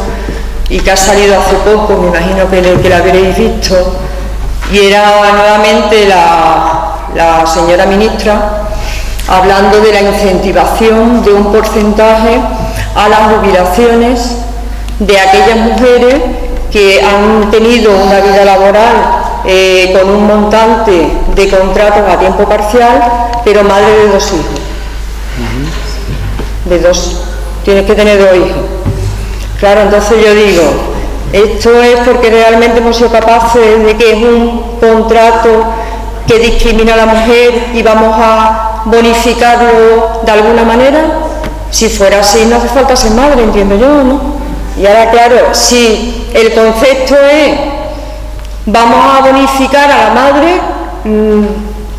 Speaker 5: y que ha salido hace poco, me imagino que lo habréis visto, y era nuevamente la señora ministra hablando de la incentivación de un porcentaje a las jubilaciones de aquellas mujeres que han tenido una vida laboral con un montante de contratos a tiempo parcial, pero madre de 2 hijos. De 2, tienes que tener 2 hijos. Claro, entonces yo digo, esto es porque realmente hemos sido capaces de que es un contrato que discrimina a la mujer y vamos a bonificarlo de alguna manera. Si fuera así, no hace falta ser madre, entiendo yo, ¿no? Y ahora, claro, si el concepto es vamos a bonificar a la madre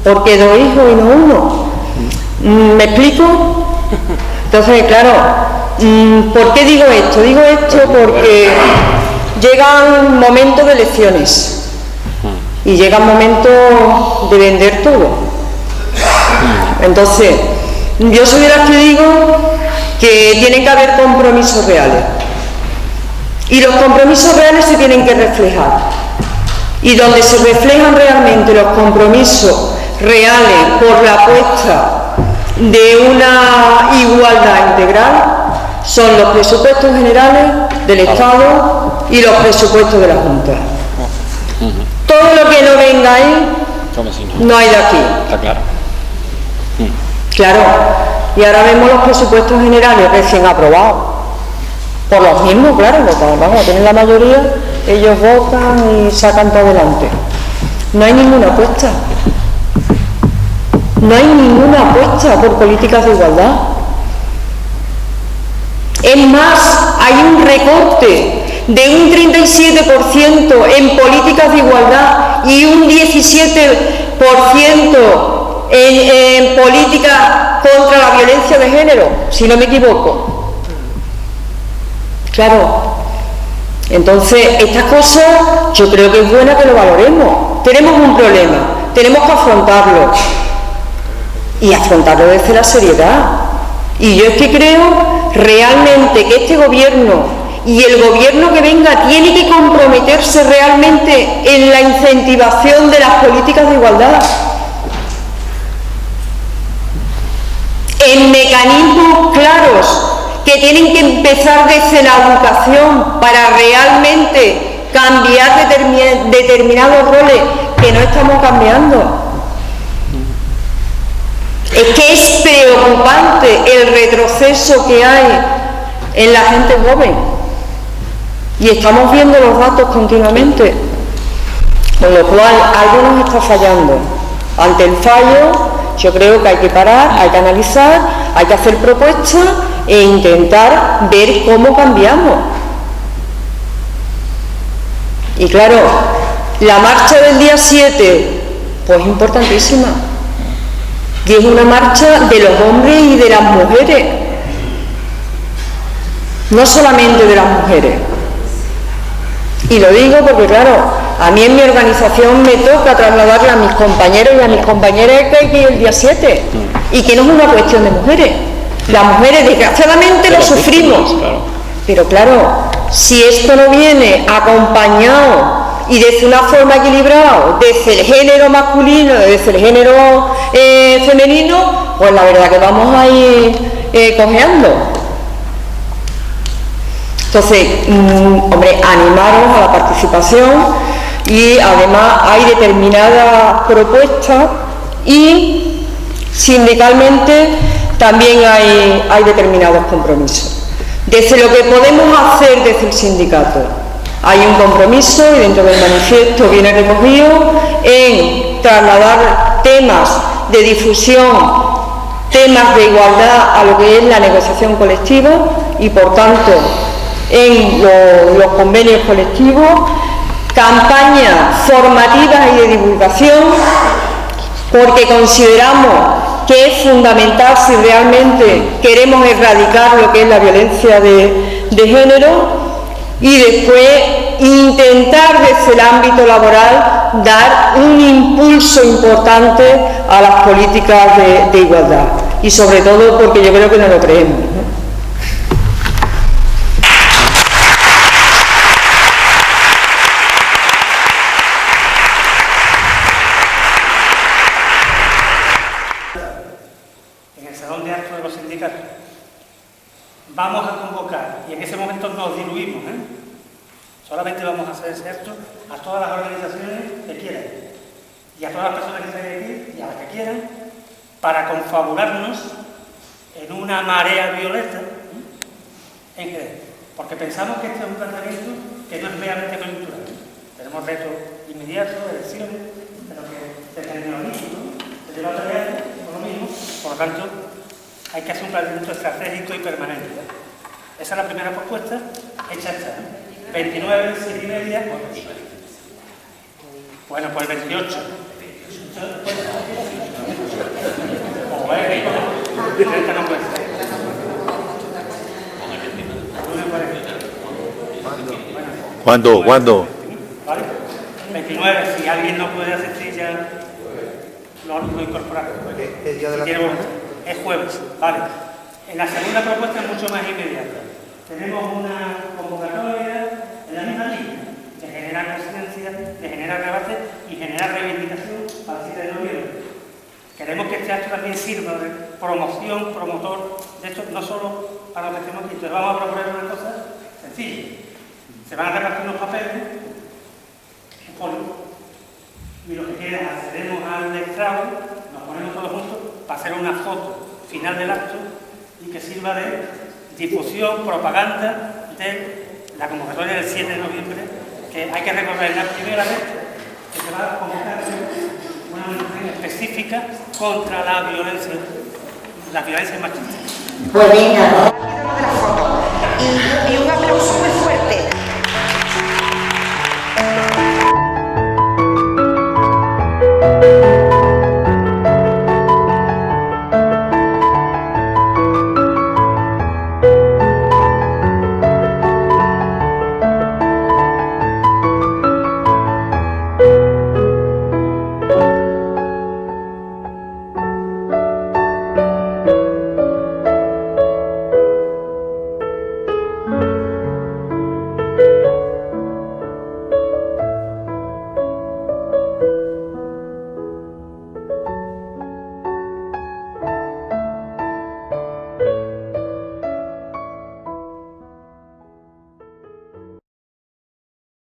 Speaker 5: porque 2 hijos y no 1, ¿me explico? Entonces, claro, ¿por qué digo esto? Digo esto porque llegan momentos de elecciones y llegan momentos de vender todo. Entonces, yo soy de las que digo que tienen que haber compromisos reales. Y los compromisos reales se tienen que reflejar. Y donde se reflejan realmente los compromisos reales por la apuesta de una igualdad integral son los presupuestos generales del Estado y los presupuestos de la Junta. Todo lo que no venga ahí, no hay de aquí.
Speaker 4: Está claro.
Speaker 5: Claro, y ahora vemos los presupuestos generales recién aprobados. Por los mismos, claro, vamos, tienen la mayoría, ellos votan y sacan todo adelante. No hay ninguna apuesta. No hay ninguna apuesta por políticas de igualdad. Es más, hay un recorte de un 37% en políticas de igualdad y un 17% en políticas contra la violencia de género, si no me equivoco. Claro. Entonces, estas cosas yo creo que es bueno que lo valoremos. Tenemos un problema, tenemos que afrontarlo. Y afrontarlo desde la seriedad. Y yo es que creo realmente que este gobierno y el gobierno que venga tiene que comprometerse realmente en la incentivación de las políticas de igualdad, en mecanismos claros que tienen que empezar desde la educación para realmente cambiar determinados roles que no estamos cambiando. Es que es preocupante el retroceso que hay en la gente joven y estamos viendo los datos continuamente, con lo cual algo nos está fallando. Ante el fallo yo creo que hay que parar, hay que analizar, hay que hacer propuestas e intentar ver cómo cambiamos. Y claro, la marcha del día 7 pues importantísima. Y es una marcha de los hombres y de las mujeres, no solamente de las mujeres. Y lo digo porque, claro, a mí en mi organización me toca trasladarle a mis compañeros y a mis compañeras que hay que ir el día 7, y que no es una cuestión de mujeres. Las mujeres, desgraciadamente, lo sufrimos. Pero claro, si esto no viene acompañado y desde una forma equilibrada, desde el género masculino, desde el género femenino, pues la verdad que vamos a ir cojeando. Entonces, hombre, animaros a la participación y además hay determinadas propuestas y sindicalmente también hay determinados compromisos. Desde lo que podemos hacer desde el sindicato, hay un compromiso y dentro del manifiesto viene recogido en trasladar temas de difusión, temas de igualdad a lo que es la negociación colectiva y por tanto en los convenios colectivos, campañas formativas y de divulgación, porque consideramos que es fundamental si realmente queremos erradicar lo que es la violencia de género, y después intentar desde el ámbito laboral dar un impulso importante a las políticas de igualdad, y sobre todo porque yo creo que no lo creemos, ¿no?
Speaker 6: En el salón de actos de los sindicatos vamos a convocar, y en ese momento nos diluimos, solamente vamos a hacer ese acto a todas las organizaciones que quieran y a todas las personas que estén aquí y a las que quieran, para confabularnos en una marea violeta en Jerez, porque pensamos que este es un planteamiento que no es meramente coyuntural. Tenemos retos inmediatos, elecciones, pero que se generalizan, se lleva a traer por lo mismo, por lo tanto hay que hacer un planteamiento estratégico y permanente. Esa es la primera propuesta, hecha está. 29, 7 y media. Bueno, pues el 28. No puede ser.
Speaker 7: ¿Cuándo?
Speaker 6: ¿Vale? 29, si alguien no puede asistir ya lo incorporamos.
Speaker 7: ¿Qué día de la
Speaker 6: semana? Es jueves, vale. En la segunda propuesta es mucho más inmediata. Tenemos una convocatoria en la misma línea de generar conciencia, de generar debate y generar reivindicación para el 7 de noviembre. Queremos que este acto también sirva de promoción, promotor de esto, no solo para los que estemos aquí. Entonces vamos a proponer una cosa sencilla. Se van a repartir unos papeles, un folio, y los que quieran accedemos al estrado, nos ponemos todos juntos para hacer una foto final del acto y que sirva de difusión, propaganda de la convocatoria del 7 de noviembre, que hay que recordar la primera vez que se va a convocar una manifestación específica contra la violencia machista.
Speaker 3: Pues venga.
Speaker 2: Y un aplauso.